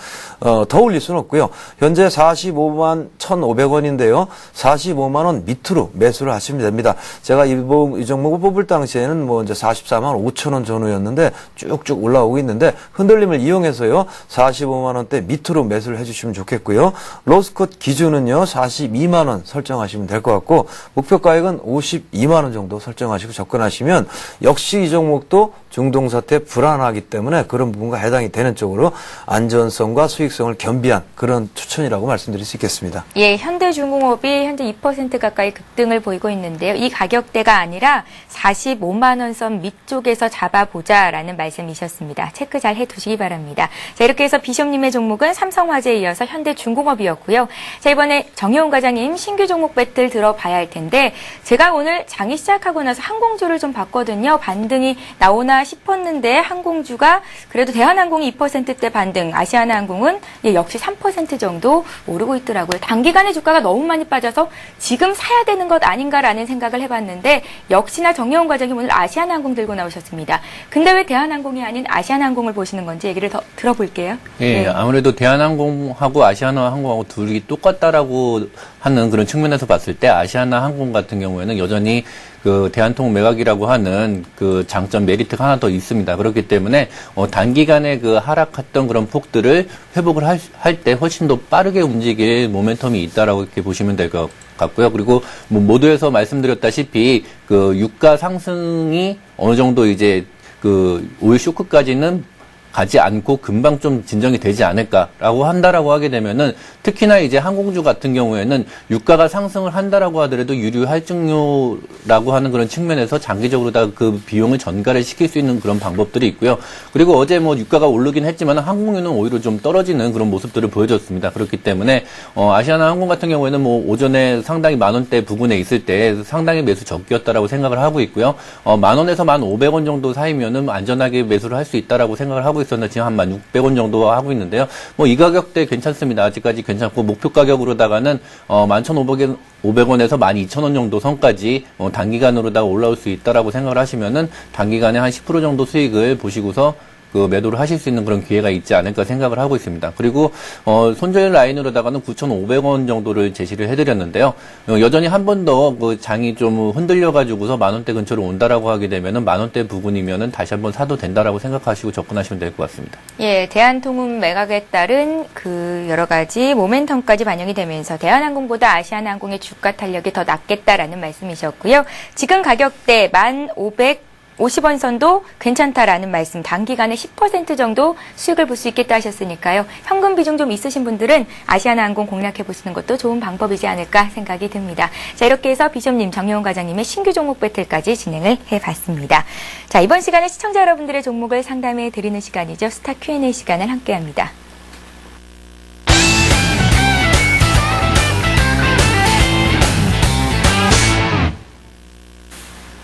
더 올릴 수는 없고요. 현재 45만 1,500원인데요. 45만 원 밑으로 매수를 하시면 됩니다. 제가 이 종목을 뽑을 당시에는 뭐 이제 44만 5천 원 전후였는데 쭉쭉 올라오고 있는데 흔들림을 이용해서요. 45만 원대 밑으로 매수를 해주시면 좋겠고요. 로스컷 기준은요. 42만 원 설정하시면 될 것 같고 목표가액은 52만 원 정도 설정하시고 접근하시면 역시 이 종목도 중동 사태 불안하기 때문에 그런 부분과 해당이 되는 쪽으로 안전성과 수익성을 겸비한 그런 추천이라고 말씀드릴 수 있겠습니다. 예, 현대중공업이 현재 2% 가까이 급등을 보이고 있는데요. 이 가격대가 아니라 45만 원 선 밑쪽에서 잡아보자라는 말씀이셨습니다. 체크 잘 해두시기 바랍니다. 자, 이렇게 해서 비숍님의 종목은 삼성화재에 이어서 현대중공업이었고요. 자, 이번에 정혜원 과장님 신규 종목 배틀 들어봐야 할 텐데 제가 오늘 장이 시작하고 나서 항공주를 좀 봤거든요. 반등이 나오나 싶었는데 항공주가 그래도 대한항공이 2%대 반등, 아시아나항공은 역시 3% 정도 오르고 있더라고요. 단기간에 주가가 너무 많이 빠져서 지금 사야 되는 것 아닌가라는 생각을 해봤는데 역시나 정혜원 과장님 오늘 아시아나항공 들고 나오셨습니다. 근데 왜 대한항공이 아닌 아시아나항공을 보시는 건지 얘기를 더 들어볼게요. 예, 아무래도 대한항공하고 아시아나항공하고 둘이 똑같다라고 하는 그런 측면에서 봤을 때 아시아나항공 같은 경우에는 여전히 그 대한통 매각이라고 하는 그 장점 메리트가 하나 더 있습니다. 그렇기 때문에 단기간에 그 하락했던 그런 폭들을 회복을 할 때 훨씬 더 빠르게 움직일 모멘텀이 있다라고 이렇게 보시면 될 것 같고요. 그리고 뭐 모두에서 말씀드렸다시피 그 유가 상승이 어느 정도 이제 그 오일 쇼크까지는 가지 않고 금방 좀 진정이 되지 않을까라고 한다라고 하게 되면은 특히나 이제 항공주 같은 경우에는 유가가 상승을 한다라고 하더라도 유류 할증료라고 하는 그런 측면에서 장기적으로 다 그 비용을 전가를 시킬 수 있는 그런 방법들이 있고요. 그리고 어제 뭐 유가가 오르긴 했지만 항공유는 오히려 좀 떨어지는 그런 모습들을 보여줬습니다. 그렇기 때문에 아시아나항공 같은 경우에는 뭐 오전에 상당히 10,000원대 부근에 있을 때 상당히 매수 적기였다라고 생각을 하고 있고요. 10,000원에서 1,500원 정도 사이면은 안전하게 매수를 할 수 있다라고 생각을 하고 있었는데 지금 한 1,600원 정도 하고 있는데요. 뭐 이 가격대 괜찮습니다. 아직까지 괜찮고 목표 가격으로다가는 11,500원에서 12,000원 정도 선까지 단기간으로다가 올라올 수 있다라고 생각을 하시면은 단기간에 한 10% 정도 수익을 보시고서 그 매도를 하실 수 있는 그런 기회가 있지 않을까 생각을 하고 있습니다. 그리고 손절 라인으로다가는 9,500원 정도를 제시를 해드렸는데요. 여전히 한 번 더 그 장이 좀 흔들려가지고서 10,000원대 근처로 온다라고 하게 되면은 10,000원대 부근이면은 다시 한번 사도 된다라고 생각하시고 접근하시면 될 것 같습니다. 예, 대한통운 매각에 따른 그 여러 가지 모멘텀까지 반영이 되면서 대한항공보다 아시아나항공의 주가 탄력이 더 낫겠다라는 말씀이셨고요. 지금 가격대 1,550원 선도 괜찮다라는 말씀, 단기간에 10% 정도 수익을 볼 수 있겠다 하셨으니까요. 현금 비중 좀 있으신 분들은 아시아나항공 공략해보시는 것도 좋은 방법이지 않을까 생각이 듭니다. 자, 이렇게 해서 비숍님, 정여훈 과장님의 신규 종목 배틀까지 진행을 해봤습니다. 자, 이번 시간에 시청자 여러분들의 종목을 상담해드리는 시간이죠. 스타 Q&A 시간을 함께합니다.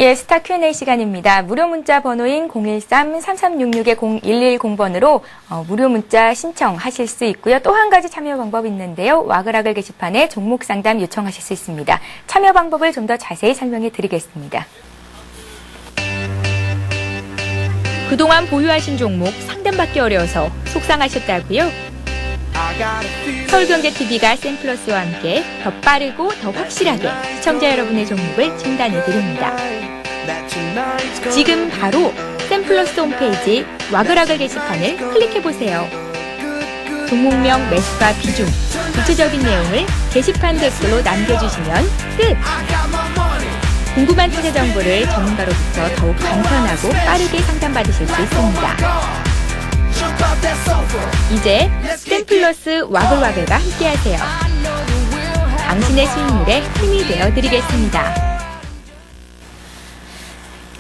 예, 스타 Q&A 시간입니다. 무료 문자 번호인 013-3366-0110번으로 무료 문자 신청하실 수 있고요. 또 한 가지 참여 방법이 있는데요. 와글와글 게시판에 종목 상담 요청하실 수 있습니다. 참여 방법을 좀 더 자세히 설명해 드리겠습니다. 그동안 보유하신 종목 상담받기 어려워서 속상하셨다고요? 서울경제TV가 샘플러스와 함께 더 빠르고 더 확실하게 시청자 여러분의 종목을 진단해 드립니다. 지금 바로 샘플러스 홈페이지 와글와글 게시판을 클릭해보세요. 종목명, 매수가, 비중, 구체적인 내용을 게시판 댓글로 남겨주시면 끝! 궁금한 투자 정보를 전문가로부터 더욱 간편하고 빠르게 상담받으실 수 있습니다. 이제 샘플러스 와글와글과 함께하세요. 당신의 수익률에 힘이 되어드리겠습니다.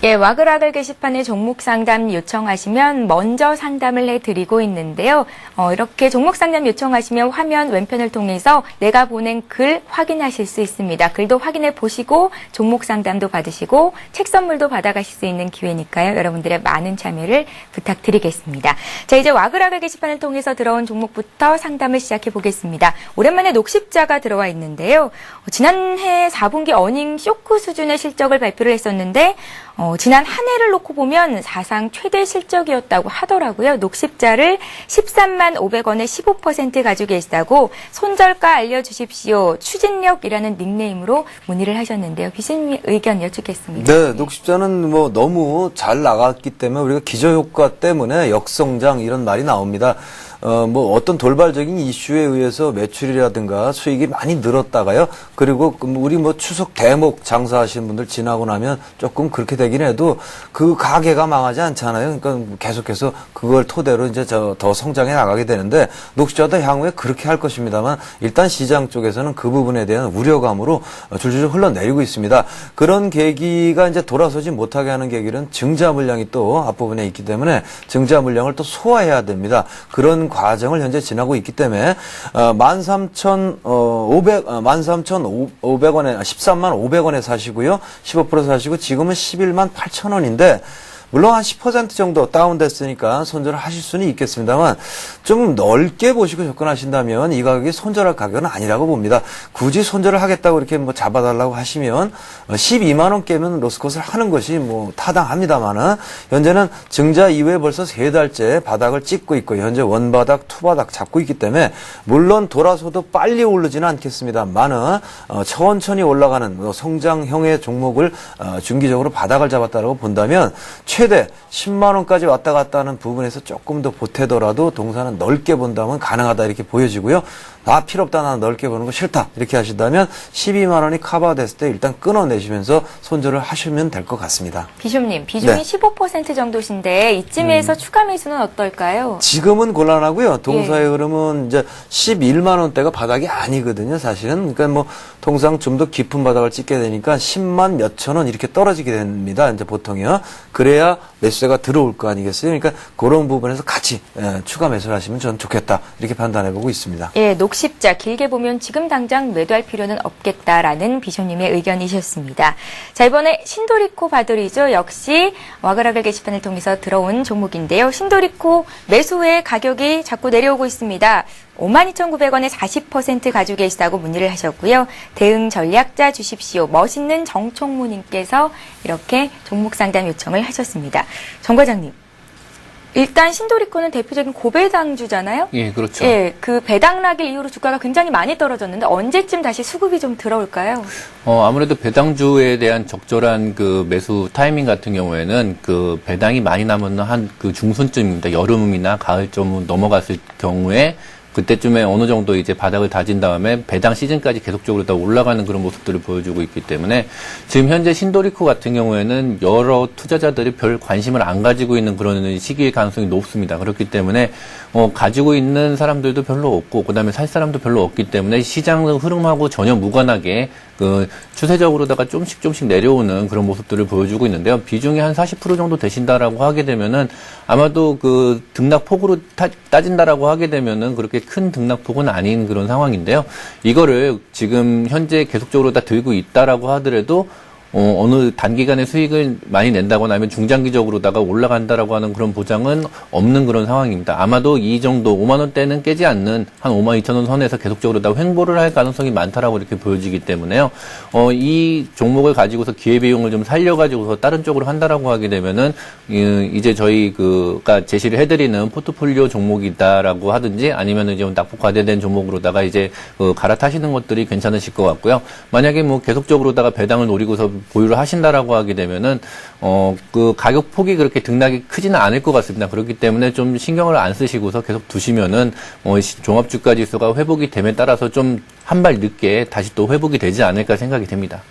예, 와글와글 게시판에 종목 상담 요청하시면 먼저 상담을 해드리고 있는데요. 이렇게 종목 상담 요청하시면 화면 왼편을 통해서 내가 보낸 글 확인하실 수 있습니다. 글도 확인해 보시고 종목 상담도 받으시고 책 선물도 받아가실 수 있는 기회니까요. 여러분들의 많은 참여를 부탁드리겠습니다. 자, 이제 와글와글 게시판을 통해서 들어온 종목부터 상담을 시작해 보겠습니다. 오랜만에 녹십자가 들어와 있는데요. 지난해 4분기 어닝 쇼크 수준의 실적을 발표를 했었는데 지난 한 해를 놓고 보면 사상 최대 실적이었다고 하더라고요. 녹십자를 13만 500원에 15% 가지고 계시다고 손절가 알려주십시오. 추진력이라는 닉네임으로 문의를 하셨는데요. 비신님 의견 여쭙겠습니다. 네, 녹십자는 뭐 너무 잘 나갔기 때문에 우리가 기저효과 때문에 역성장 이런 말이 나옵니다. 뭐 어떤 돌발적인 이슈에 의해서 매출이라든가 수익이 많이 늘었다가요. 그리고 우리 뭐 추석 대목 장사하시는 분들 지나고 나면 조금 그렇게 되긴 해도 그 가게가 망하지 않잖아요. 그러니까 계속해서 그걸 토대로 이제 더 성장해 나가게 되는데 녹십자도 향후에 그렇게 할 것입니다만 일단 시장 쪽에서는 그 부분에 대한 우려감으로 줄줄줄 흘러내리고 있습니다. 그런 계기가 이제 돌아서지 못하게 하는 계기는 증자 물량이 또 앞부분에 있기 때문에 증자 물량을 또 소화해야 됩니다. 그런 과정을 현재 지나고 있기 때문에 13,500원에 13만 500원에 사시고요. 15% 사시고 지금은 11만 8,000원인데 물론 한 10% 정도 다운됐으니까 손절을 하실 수는 있겠습니다만 좀 넓게 보시고 접근하신다면 이 가격이 손절할 가격은 아니라고 봅니다. 굳이 손절을 하겠다고 이렇게 뭐 잡아달라고 하시면 12만 원 깨면 로스컷을 하는 것이 뭐 타당합니다만은 현재는 증자 이후에 벌써 3달째 바닥을 찍고 있고 현재 원바닥, 투바닥 잡고 있기 때문에 물론 돌아서도 빨리 오르지는 않겠습니다만은 천천히 올라가는 성장형의 종목을 중기적으로 바닥을 잡았다고 본다면 최대 10만 원까지 왔다 갔다 하는 부분에서 조금 더 보태더라도 동사는 넓게 본다면 가능하다 이렇게 보여지고요. 필요 없다, 나는 넓게 보는 거 싫다 이렇게 하신다면 12만 원이 커버됐을 때 일단 끊어내시면서 손절을 하시면 될 것 같습니다. 비숍님, 비중이 네. 15% 정도신데 이쯤에서 추가 매수는 어떨까요? 지금은 곤란하고요. 동사의 흐름은 이제 11만 원대가 바닥이 아니거든요, 사실은. 그러니까 뭐 통상 좀 더 깊은 바닥을 찍게 되니까 10만 몇천 원 이렇게 떨어지게 됩니다. 이제 보통이요. 그래야 매수세가 들어올 거 아니겠어요? 그러니까 그런 부분에서 같이 추가 매수를 하시면 저는 좋겠다 이렇게 판단해 보고 있습니다. 예, 녹십자 길게 보면 지금 당장 매도할 필요는 없겠다라는 비숍님의 의견이셨습니다. 자, 이번에 신도리코 바돌이죠. 역시 와그라글 게시판을 통해서 들어온 종목인데요. 신도리코 매수 후에 가격이 자꾸 내려오고 있습니다. 52,900원에 40% 가지고 계시다고 문의를 하셨고요. 대응 전략 짜 주십시오. 멋있는 정총무님께서 이렇게 종목 상담 요청을 하셨습니다. 정 과장님. 일단 신도리코는 대표적인 고배당주잖아요. 예, 그렇죠. 예, 그 배당락일 이후로 주가가 굉장히 많이 떨어졌는데 언제쯤 다시 수급이 좀 들어올까요? 아무래도 배당주에 대한 적절한 그 매수 타이밍 같은 경우에는 그 배당이 많이 남은 한 그 중순쯤입니다. 여름이나 가을쯤 넘어갔을 경우에 그때쯤에 어느 정도 이제 바닥을 다진 다음에 배당 시즌까지 계속적으로 다 올라가는 그런 모습들을 보여주고 있기 때문에 지금 현재 신도리코 같은 경우에는 여러 투자자들이 별 관심을 안 가지고 있는 그런 시기의 가능성이 높습니다. 그렇기 때문에 가지고 있는 사람들도 별로 없고 그다음에 살 사람도 별로 없기 때문에 시장 흐름하고 전혀 무관하게 그 추세적으로다가 조금씩 내려오는 그런 모습들을 보여주고 있는데요. 비중이 한 40% 정도 되신다라고 하게 되면은 아마도 그 등락폭으로 따진다라고 하게 되면은 그렇게 큰 등락폭은 아닌 그런 상황인데요. 이거를 지금 현재 계속적으로 다 들고 있다라고 하더라도 어느 단기간에 수익을 많이 낸다거나 아니면 중장기적으로다가 올라간다라고 하는 그런 보장은 없는 그런 상황입니다. 아마도 이 정도 5만 원대는 깨지 않는 한 5만 2천 원 선에서 계속적으로 다 횡보를 할 가능성이 많다라고 이렇게 보여지기 때문에요. 이 종목을 가지고서 기회비용을 좀 살려가지고서 다른 쪽으로 한다라고 하게 되면은 이제 저희 가 제시를 해드리는 포트폴리오 종목이다라고 하든지 아니면은 이제 낙폭 과대된 종목으로다가 이제 갈아타시는 것들이 괜찮으실 것 같고요. 만약에 뭐 계속적으로다가 배당을 노리고서 보유를 하신다라고 하게 되면은 그 가격 폭이 그렇게 등락이 크지는 않을 것 같습니다. 그렇기 때문에 좀 신경을 안 쓰시고서 계속 두시면은 종합주가 지수가 회복이 됨에 따라서 좀 한 발 늦게 다시 또 회복이 되지 않을까 생각이 됩니다.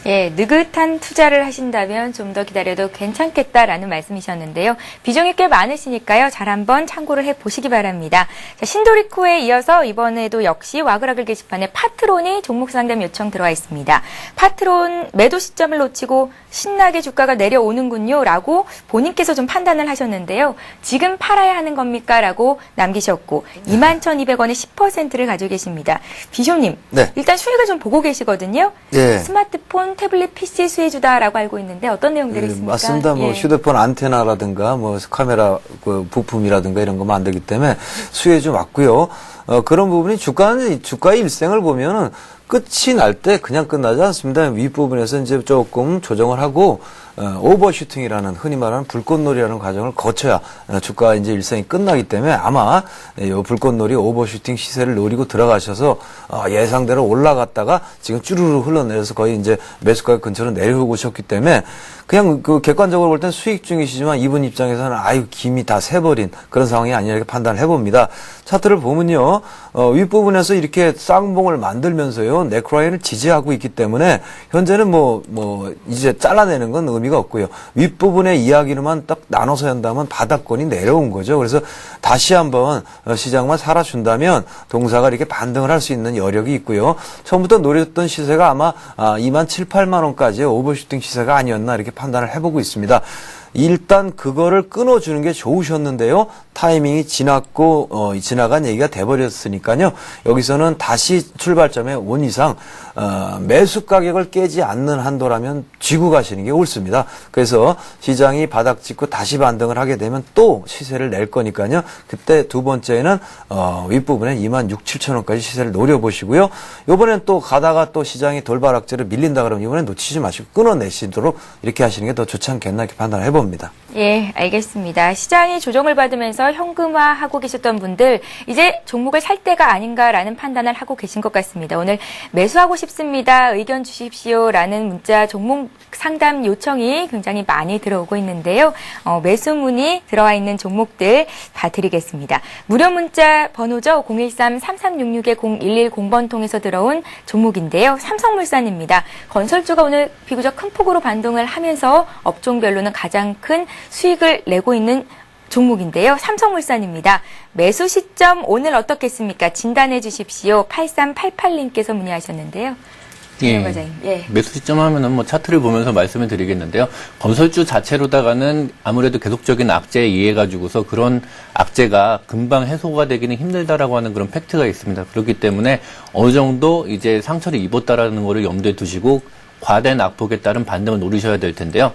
예, 느긋한 투자를 하신다면 좀 더 기다려도 괜찮겠다라는 말씀이셨는데요. 비중이 꽤 많으시니까요. 잘 한번 참고를 해보시기 바랍니다. 자, 신도리코에 이어서 이번에도 역시 와그라글 게시판에 파트론이 종목 상담 요청 들어와 있습니다. 파트론 매도 시점을 놓치고 신나게 주가가 내려오는군요. 라고 본인께서 좀 판단을 하셨는데요. 지금 팔아야 하는 겁니까? 라고 남기셨고 21,200원에 10%를 가지고 계십니다. 비숍님, 네. 일단 수익을 좀 보고 계시거든요. 예. 스마트폰, 태블릿, PC 수혜주다라고 알고 있는데 어떤 내용들이 있습니까? 맞습니다. 뭐 예. 휴대폰 안테나라든가 뭐 카메라 그 부품이라든가 이런 거 만들기 때문에 수혜주 맞고요. 그런 부분이 주가의 일생을 보면은 끝이 날 때 그냥 끝나지 않습니다. 윗부분에서 이제 조금 조정을 하고 오버슈팅이라는 흔히 말하는 불꽃놀이라는 과정을 거쳐야 주가 이제 일생이 끝나기 때문에 아마 이 불꽃놀이 오버슈팅 시세를 노리고 들어가셔서 예상대로 올라갔다가 지금 쭈루루 흘러내려서 거의 이제 매수가 근처로 내려오고 오셨기 때문에 그냥 그 객관적으로 볼 땐 수익 중이시지만 이분 입장에서는 아유 김이 다 새버린 그런 상황이 아니라 이렇게 판단을 해봅니다. 차트를 보면요 윗부분에서 이렇게 쌍봉을 만들면서요 네크라인을 지지하고 있기 때문에 현재는 뭐 이제 잘라내는 건 의미가 없고요. 윗부분의 이야기로만 딱 나눠서 한다면 바닥권이 내려온 거죠. 그래서 다시 한번 시장만 살아준다면 동사가 이렇게 반등을 할 수 있는 여력이 있고요. 처음부터 노렸던 시세가 아마 2만 7, 8만 원까지의 오버슈팅 시세가 아니었나 이렇게 판단을 해보고 있습니다. 일단 그거를 끊어주는 게 좋으셨는데요. 타이밍이 지나간 얘기가 돼버렸으니까요. 여기서는 다시 출발점에 온 이상 매수 가격을 깨지 않는 한도라면 쥐고 가시는 게 옳습니다. 그래서 시장이 바닥 찍고 다시 반등을 하게 되면 또 시세를 낼 거니까요. 그때 두 번째는 윗부분에 2만 6, 7천 원까지 시세를 노려보시고요. 이번엔 또 가다가 또 시장이 돌바락제로 밀린다 그러면 이번엔 놓치지 마시고 끊어내시도록 이렇게 하시는 게 더 좋지 않겠나 이렇게 판단을 해봅니다. 해봅니다. 예, 알겠습니다. 시장이 조정을 받으면서 현금화하고 계셨던 분들 이제 종목을 살 때가 아닌가라는 판단을 하고 계신 것 같습니다. 오늘 매수하고 싶습니다. 의견 주십시오라는 문자 종목 상담 요청이 굉장히 많이 들어오고 있는데요. 매수 문의 들어와 있는 종목들 봐드리겠습니다. 무료 문자 번호죠. 013-3366-0110번 통해서 들어온 종목인데요. 삼성물산입니다. 건설주가 오늘 비교적 큰 폭으로 반등을 하면서 업종별로는 가장 큰 수익을 내고 있는 종목인데요. 삼성물산입니다. 매수 시점 오늘 어떻겠습니까? 진단해 주십시오. 8388님께서 문의하셨는데요. 예. 과장님. 예. 매수 시점 하면은 뭐 차트를 보면서 말씀을 드리겠는데요. 건설주 자체로다가는 아무래도 계속적인 악재에 의해 가지고서 그런 악재가 금방 해소가 되기는 힘들다라고 하는 그런 팩트가 있습니다. 그렇기 때문에 어느 정도 이제 상처를 입었다라는 거를 염두에 두시고 과다한 악폭에 따른 반등을 노리셔야 될 텐데요.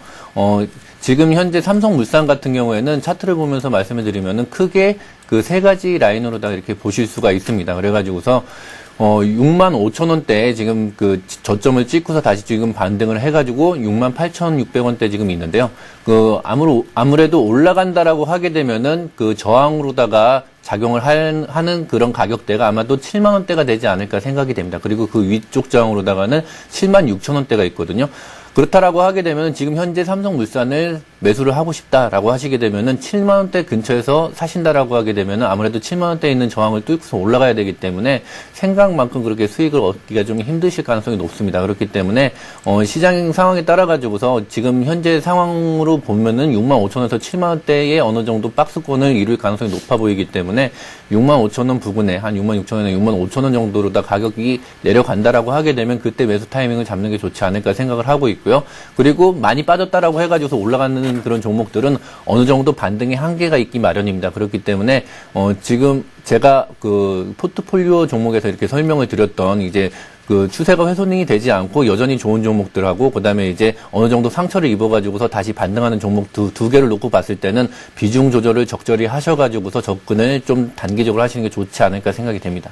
지금 현재 삼성물산 같은 경우에는 차트를 보면서 말씀을 드리면은 크게 그 세 가지 라인으로다 이렇게 보실 수가 있습니다. 그래가지고서 65,000원대에 지금 그 저점을 찍고서 다시 지금 반등을 해가지고 68,600원대 지금 있는데요. 아무래도 올라간다라고 하게 되면은 그 저항으로다가 작용을 하는 그런 가격대가 아마도 7만원대가 되지 않을까 생각이 됩니다. 그리고 그 위쪽 저항으로다가는 76,000원대가 있거든요. 그렇다라고 하게 되면 지금 현재 삼성물산을 매수를 하고 싶다라고 하시게 되면은 7만 원대 근처에서 사신다라고 하게 되면은 아무래도 7만 원대에 있는 저항을 뚫고서 올라가야 되기 때문에 생각만큼 그렇게 수익을 얻기가 좀 힘드실 가능성이 높습니다. 그렇기 때문에 시장 상황에 따라 가지고서 지금 현재 상황으로 보면은 65,000원에서 7만 원대에 어느 정도 박스권을 이룰 가능성이 높아 보이기 때문에 65,000원 부근에 한 66,000원에 65,000원 정도로 다 가격이 내려간다라고 하게 되면 그때 매수 타이밍을 잡는 게 좋지 않을까 생각을 하고 있고요. 그리고 많이 빠졌다라고 해가지고서 올라가는 그런 종목들은 어느 정도 반등의 한계가 있기 마련입니다. 그렇기 때문에 지금 제가 그 포트폴리오 종목에서 이렇게 설명을 드렸던 이제 그 추세가 훼손이 되지 않고 여전히 좋은 종목들하고 그다음에 이제 어느 정도 상처를 입어가지고서 다시 반등하는 종목 두 개를 놓고 봤을 때는 비중 조절을 적절히 하셔가지고서 접근을 좀 단기적으로 하시는 게 좋지 않을까 생각이 됩니다.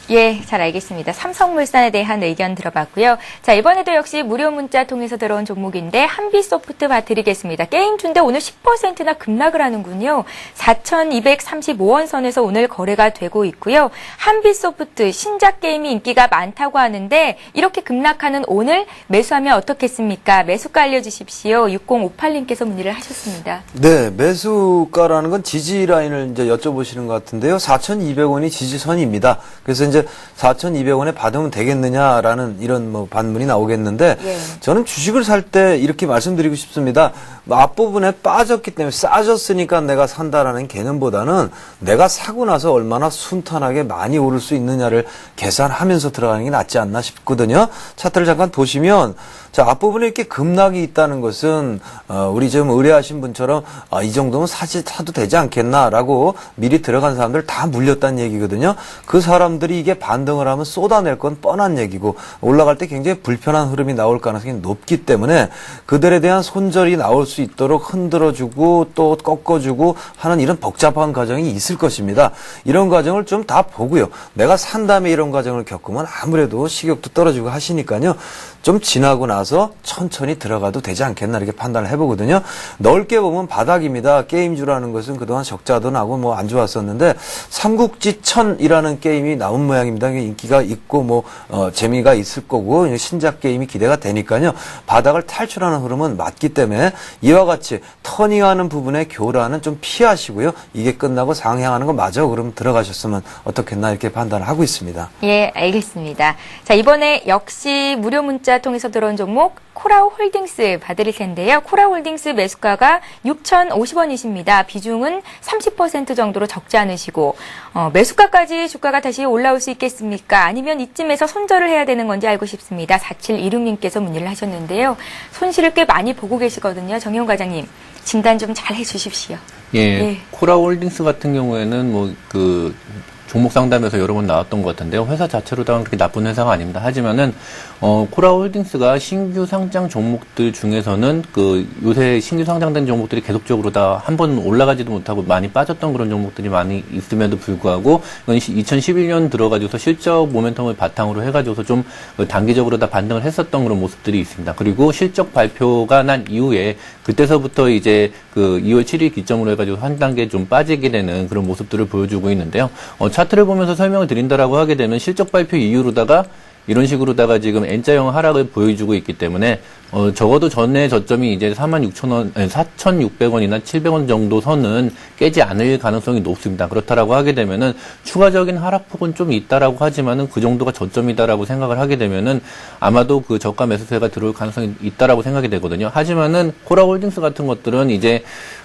예, 잘 알겠습니다. 삼성물산에 대한 의견 들어봤고요. 자, 이번에도 역시 무료 문자 통해서 들어온 종목인데 한빛소프트 봐드리겠습니다. 게임주인데 오늘 10%나 급락을 하는군요. 4,235원 선에서 오늘 거래가 되고 있고요. 한빛소프트 신작 게임이 인기가 많다고 하는데 이렇게 급락하는 오늘 매수하면 어떻겠습니까? 매수가 알려주십시오. 6058님께서 문의를 하셨습니다. 네, 매수가라는 건 지지 라인을 이제 여쭤보시는 것 같은데요. 4,200원이 지지선입니다. 그래서 이제 4,200원에 받으면 되겠느냐라는 이런 뭐 반문이 나오겠는데 예. 저는 주식을 살 때 이렇게 말씀드리고 싶습니다. 앞부분에 빠졌기 때문에 싸졌으니까 내가 산다라는 개념보다는 내가 사고 나서 얼마나 순탄하게 많이 오를 수 있느냐를 계산하면서 들어가는 게 낫지 않나 싶거든요. 차트를 잠깐 보시면 자, 앞부분에 이렇게 급락이 있다는 것은 우리 지금 의뢰하신 분처럼 이 정도면 사도 되지 않겠나라고 미리 들어간 사람들 다 물렸다는 얘기거든요. 그 사람들이 이게 반등을 하면 쏟아낼 건 뻔한 얘기고 올라갈 때 굉장히 불편한 흐름이 나올 가능성이 높기 때문에 그들에 대한 손절이 나올 수 있도록 흔들어주고 또 꺾어주고 하는 이런 복잡한 과정이 있을 것입니다. 이런 과정을 좀 다 보고요. 내가 산 다음에 이런 과정을 겪으면 아무래도 식욕도 떨어지고 하시니까요. 좀 지나고 나서 천천히 들어가도 되지 않겠나 이렇게 판단을 해보거든요. 넓게 보면 바닥입니다. 게임주라는 것은 그동안 적자도 나고 뭐 안 좋았었는데 삼국지천이라는 게임이 나온 모양입니다. 인기가 있고 뭐 재미가 있을 거고 신작 게임이 기대가 되니까요. 바닥을 탈출하는 흐름은 맞기 때문에 이와 같이 터닝하는 부분의 교란은 좀 피하시고요. 이게 끝나고 상향하는 거 맞아. 그럼 들어가셨으면 어떻겠나 이렇게 판단을 하고 있습니다. 예, 알겠습니다. 자, 이번에 역시 무료 문자 통해서 들어온 종목 코라홀딩스 봐드릴 텐데요. 코라홀딩스 매수가가 6,050원이십니다. 비중은 30% 정도로 적지 않으시고 매수가까지 주가가 다시 올라올 수 있겠습니까? 아니면 이쯤에서 손절을 해야 되는 건지 알고 싶습니다. 4726님께서 문의를 하셨는데요. 손실을 꽤 많이 보고 계시거든요. 정용 과장님, 진단 좀 잘 해주십시오. 예, 예. 코라홀딩스 같은 경우에는 뭐 종목 상담에서 여러 번 나왔던 것 같은데요. 회사 자체로다가 그렇게 나쁜 회사가 아닙니다. 하지만은 코라홀딩스가 신규 상장 종목들 중에서는 그 요새 신규 상장된 종목들이 계속적으로 다 한 번 올라가지도 못하고 많이 빠졌던 그런 종목들이 많이 있음에도 불구하고 이건 2011년 들어가지고서 실적 모멘텀을 바탕으로 해가지고서 좀 단기적으로 다 반등을 했었던 그런 모습들이 있습니다. 그리고 실적 발표가 난 이후에 그때서부터 이제 그 2월 7일 기점으로 해가지고 한 단계 좀 빠지게 되는 그런 모습들을 보여주고 있는데요. 차트를 보면서 설명을 드린다라고 하게 되면 실적 발표 이후로다가 이런 식으로다가 지금 N자형 하락을 보여주고 있기 때문에 적어도 전에 저점이 이제 4,600원이나 700원 정도 선은 깨지 않을 가능성이 높습니다. 그렇다라고 하게 되면은 추가적인 하락폭은 좀 있다라고 하지만은 그 정도가 저점이다라고 생각을 하게 되면은 아마도 그 저가 매수세가 들어올 가능성이 있다라고 생각이 되거든요. 하지만은 코라홀딩스 같은 것들은 이제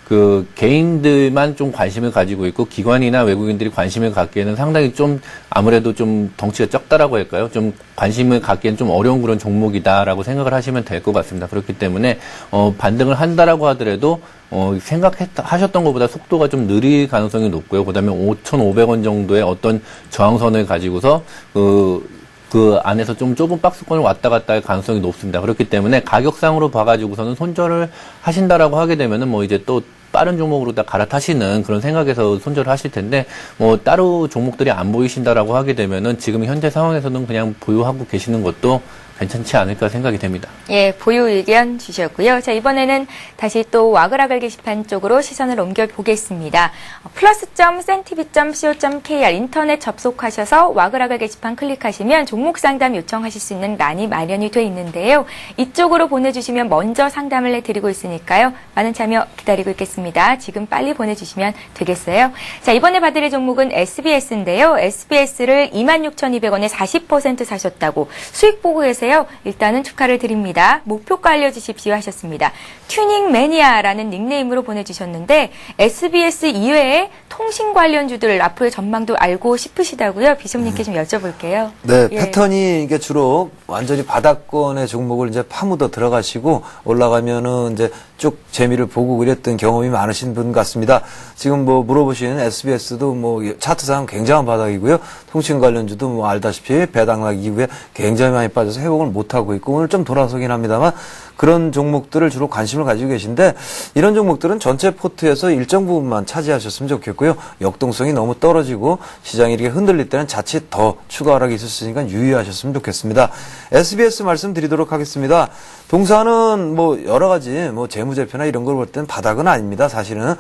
그 개인들만 좀 관심을 가지고 있고 기관이나 외국인들이 관심을 갖기에는 상당히 좀 아무래도 좀 덩치가 적다라고 할까요? 좀 관심을 갖기에는 좀 어려운 그런 종목이다라고 생각을 하시면 될 것 같습니다. 그렇기 때문에 반등을 한다라고 하더라도 하셨던 것보다 속도가 좀 느릴 가능성이 높고요. 그다음에 5,500원 정도의 어떤 저항선을 가지고서 그 안에서 좀 좁은 박스권을 왔다 갔다 할 가능성이 높습니다. 그렇기 때문에 가격상으로 봐가지고서는 손절을 하신다라고 하게 되면은 뭐 이제 또 빠른 종목으로 다 갈아타시는 그런 생각에서 손절을 하실 텐데 뭐 따로 종목들이 안 보이신다라고 하게 되면은 지금 현재 상황에서는 그냥 보유하고 계시는 것도 괜찮지 않을까 생각이 됩니다. 예, 보유 의견 주셨고요. 자, 이번에는 다시 또 와그라글 게시판 쪽으로 시선을 옮겨보겠습니다. plus.cntv.co.kr 인터넷 접속하셔서 와그라글 게시판 클릭하시면 종목 상담 요청하실 수 있는 란이 마련이 돼 있는데요. 이쪽으로 보내주시면 먼저 상담을 해드리고 있으니까요. 많은 참여 기다리고 있겠습니다. 지금 빨리 보내주시면 되겠어요. 자, 이번에 봐드릴 종목은 SBS인데요. SBS를 26,200원에 40% 사셨다고 수익 보고 계세요. 일단은 축하를 드립니다. 목표가 알려주십시오 하셨습니다. 튜닝 매니아라는 닉네임으로 보내주셨는데 SBS 이외에 통신 관련주들 앞으로의 전망도 알고 싶으시다고요? 비숍님께 좀 여쭤볼게요. 네, 예. 패턴이 이게 주로 완전히 바닥권의 종목을 이제 파묻어 들어가시고 올라가면은 이제 쭉 재미를 보고 그랬던 경험이 많으신 분 같습니다. 지금 뭐 물어보신 SBS도 뭐 차트상 굉장한 바닥이고요. 통신 관련주도 뭐 알다시피 배당락 이후에 굉장히 많이 빠져서 회복을 못하고 있고 오늘 좀 돌아서긴 합니다만 그런 종목들을 주로 관심을 가지고 계신데 이런 종목들은 전체 포트에서 일정 부분만 차지하셨으면 좋겠고요. 역동성이 너무 떨어지고 시장이 이렇게 흔들릴 때는 자칫 더 추가 하락이 있을 수 있으니까 유의하셨으면 좋겠습니다. SBS 말씀드리도록 하겠습니다. 동사는 뭐 여러 가지 뭐 재무제표나 이런 걸 볼 때는 바닥은 아닙니다. 사실은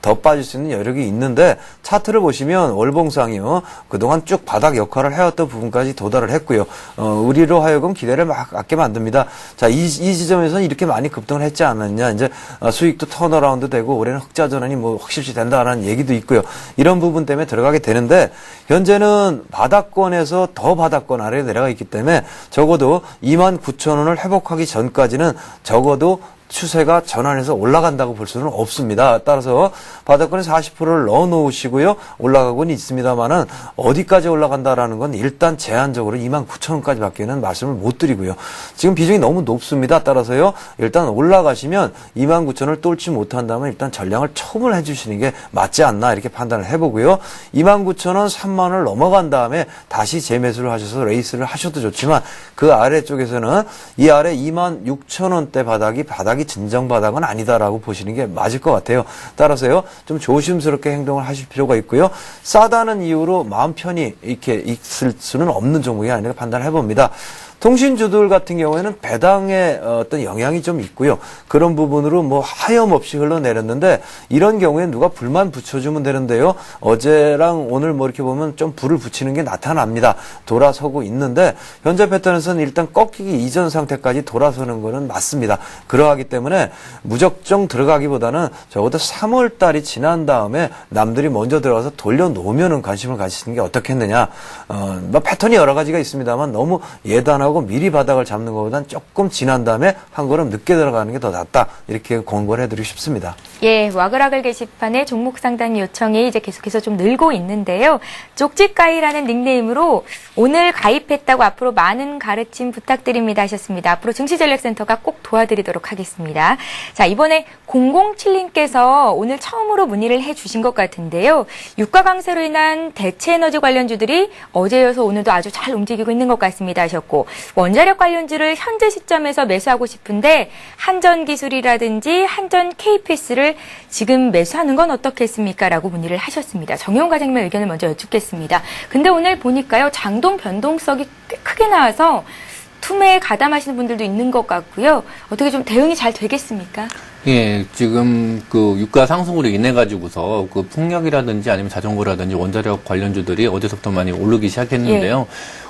더 빠질 수 있는 여력이 있는데 차트를 보시면 월봉상이요. 그동안 쭉 바닥 역할을 해왔던 부분까지 도달을 했고요. 우리로 하여금 기대를 막 갖게 만듭니다. 자, 이 지점에서는 이렇게 많이 급등을 했지 않았냐. 이제 수익도 턴어라운드 되고 올해는 흑자 전환이 뭐 확실시 된다라는 얘기도 있고요. 이런 부분 때문에 들어가게 되는데 현재는 바닥권에서 더 바닥권 아래에 내려가 있기 때문에 적어도 29,000원을 회복하기 전까지는 적어도 추세가 전환해서 올라간다고 볼 수는 없습니다. 따라서 바닥권에 40%를 넣어놓으시고요. 올라가고는 있습니다만은 어디까지 올라간다라는 건 일단 제한적으로 29,000원까지밖에는 말씀을 못 드리고요. 지금 비중이 너무 높습니다. 따라서요. 일단 올라가시면 29,000원을 뚫지 못한다면 일단 전량을 처분해 주시는 게 맞지 않나 이렇게 판단을 해보고요. 29,000원, 3만원을 넘어간 다음에 다시 재매수를 하셔서 레이스를 하셔도 좋지만 그 아래쪽에서는 이 아래 26,000원대 바닥이 진정 바닥은 아니다라고 보시는 게 맞을 것 같아요. 따라서요, 좀 조심스럽게 행동을 하실 필요가 있고요. 싸다는 이유로 마음 편히 이렇게 있을 수는 없는 종목이 아니라 판단을 해봅니다. 통신주들 같은 경우에는 배당에 어떤 영향이 좀 있고요. 그런 부분으로 뭐 하염없이 흘러내렸는데 이런 경우에 누가 불만 붙여주면 되는데요. 어제랑 오늘 뭐 이렇게 보면 좀 불을 붙이는 게 나타납니다. 돌아서고 있는데 현재 패턴에서는 일단 꺾이기 이전 상태까지 돌아서는 거는 맞습니다. 그러하기 때문에 무작정 들어가기보다는 적어도 3월 달이 지난 다음에 남들이 먼저 들어가서 돌려놓으면은 관심을 가지시는 게 어떻겠느냐. 뭐 패턴이 여러 가지가 있습니다만 너무 예단하고 생각하고 미리 바닥을 잡는 것보다는 조금 지난 다음에 한 걸음 늦게 들어가는 게 더 낫다. 이렇게 권고를 해드리고 싶습니다. 예, 와글와글 게시판에 종목 상담 요청이 이제 계속해서 좀 늘고 있는데요. 쪽집가이라는 닉네임으로 오늘 가입했다고 앞으로 많은 가르침 부탁드립니다 하셨습니다. 앞으로 증시전략센터가 꼭 도와드리도록 하겠습니다. 자, 이번에 007님께서 오늘 처음으로 문의를 해주신 것 같은데요. 유가 강세로 인한 대체 에너지 관련주들이 어제여서 오늘도 아주 잘 움직이고 있는 것 같습니다 하셨고, 원자력 관련주를 현재 시점에서 매수하고 싶은데 한전기술이라든지 한전 KPS를 지금 매수하는 건 어떻겠습니까? 라고 문의를 하셨습니다. 정혜원 과장님의 의견을 먼저 여쭙겠습니다. 근데 오늘 보니까요, 장동 변동성이 꽤 크게 나와서 투매에 가담하시는 분들도 있는 것 같고요. 어떻게 좀 대응이 잘 되겠습니까? 예, 지금 그 유가 상승으로 인해 가지고서 그 풍력이라든지 아니면 자전거라든지 원자력 관련주들이 어제서부터 많이 오르기 시작했는데요.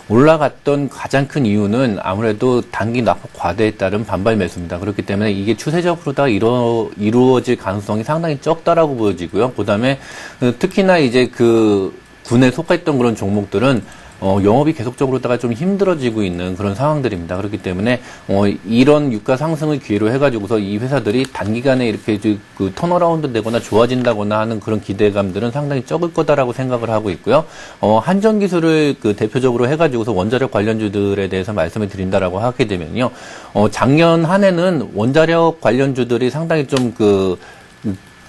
올라갔던 가장 큰 이유는 아무래도 단기 낙폭 과대에 따른 반발 매수입니다. 그렇기 때문에 이게 추세적으로 다 이루어질 가능성이 상당히 적다라고 보여지고요. 그다음에 특히나 이제 그 군에 속했던 그런 종목들은 영업이 계속적으로다가 좀 힘들어지고 있는 그런 상황들입니다. 그렇기 때문에 이런 유가 상승을 기회로 해가지고서 이 회사들이 단기간에 이렇게 그 턴어라운드 되거나 좋아진다거나 하는 그런 기대감들은 상당히 적을 거다라고 생각을 하고 있고요. 한전기술을 그 대표적으로 해가지고서 원자력 관련주들에 대해서 말씀을 드린다라고 하게 되면요. 작년 한 해는 원자력 관련주들이 상당히 좀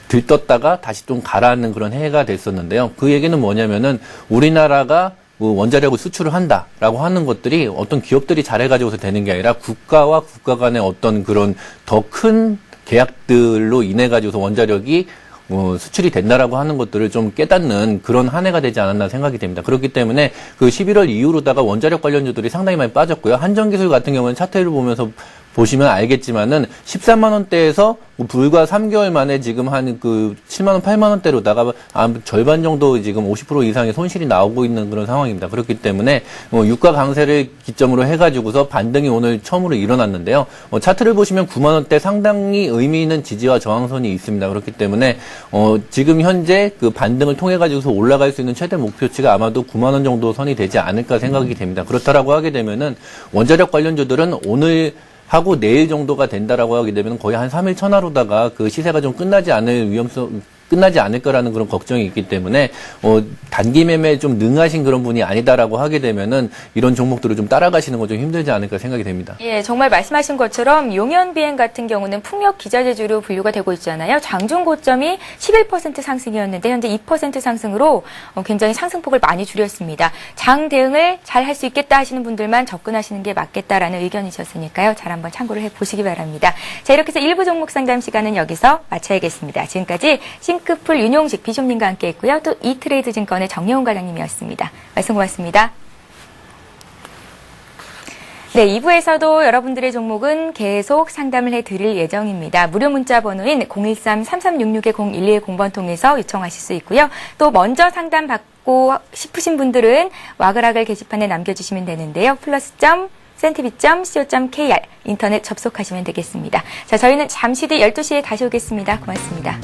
들떴다가 다시 좀 가라앉는 그런 해가 됐었는데요. 그 얘기는 뭐냐면은 우리나라가 원자력을 수출을 한다라고 하는 것들이 어떤 기업들이 잘해가지고서 되는 게 아니라 국가와 국가 간의 어떤 그런 더 큰 계약들로 인해 가지고서 원자력이 수출이 된다라고 하는 것들을 좀 깨닫는 그런 한 해가 되지 않았나 생각이 됩니다. 그렇기 때문에 그 11월 이후로다가 원자력 관련주들이 상당히 많이 빠졌고요. 한전기술 같은 경우는 차트를 보면서 보시면 알겠지만은 13만 원대에서 불과 3개월 만에 지금 한 7만 원, 8만 원대로다가 절반 정도 지금 50% 이상의 손실이 나오고 있는 그런 상황입니다. 그렇기 때문에 유가 강세를 기점으로 해가지고서 반등이 오늘 처음으로 일어났는데요. 차트를 보시면 9만 원대 상당히 의미 있는 지지와 저항선이 있습니다. 그렇기 때문에 지금 현재 그 반등을 통해 가지고서 올라갈 수 있는 최대 목표치가 아마도 9만 원 정도 선이 되지 않을까 생각이 됩니다. 그렇다라고 하게 되면은 원자력 관련주들은 오늘 하고 내일 정도가 된다라고 하게 되면 거의 한 3일 천하로다가 그 시세가 좀 끝나지 않을 거라는 그런 걱정이 있기 때문에 단기 매매에 좀 능하신 그런 분이 아니다라고 하게 되면은 이런 종목들을 좀 따라가시는 건 좀 힘들지 않을까 생각이 됩니다. 예, 정말 말씀하신 것처럼 용현비행 같은 경우는 풍력 기자재주로 분류가 되고 있잖아요. 장중 고점이 11% 상승이었는데 현재 2% 상승으로 굉장히 상승폭을 많이 줄였습니다. 장 대응을 잘 할 수 있겠다 하시는 분들만 접근하시는 게 맞겠다라는 의견이셨으니까요. 잘 한번 참고를 해보시기 바랍니다. 자, 이렇게 해서 일부 종목 상담 시간은 여기서 마쳐야겠습니다. 지금까지 싱크풀 윤용식 비숍님과 함께했고요. 또 이트레이드 증권의 정혜원 과장님이었습니다. 말씀 고맙습니다. 네, 2부에서도 여러분들의 종목은 계속 상담을 해드릴 예정입니다. 무료 문자 번호인 013-3366-0110번 통해서 요청하실 수 있고요. 또 먼저 상담 받고 싶으신 분들은 와글와글 게시판에 남겨주시면 되는데요. 플러스.센티비.co.kr 인터넷 접속하시면 되겠습니다. 자, 저희는 잠시 뒤 12시에 다시 오겠습니다. 고맙습니다.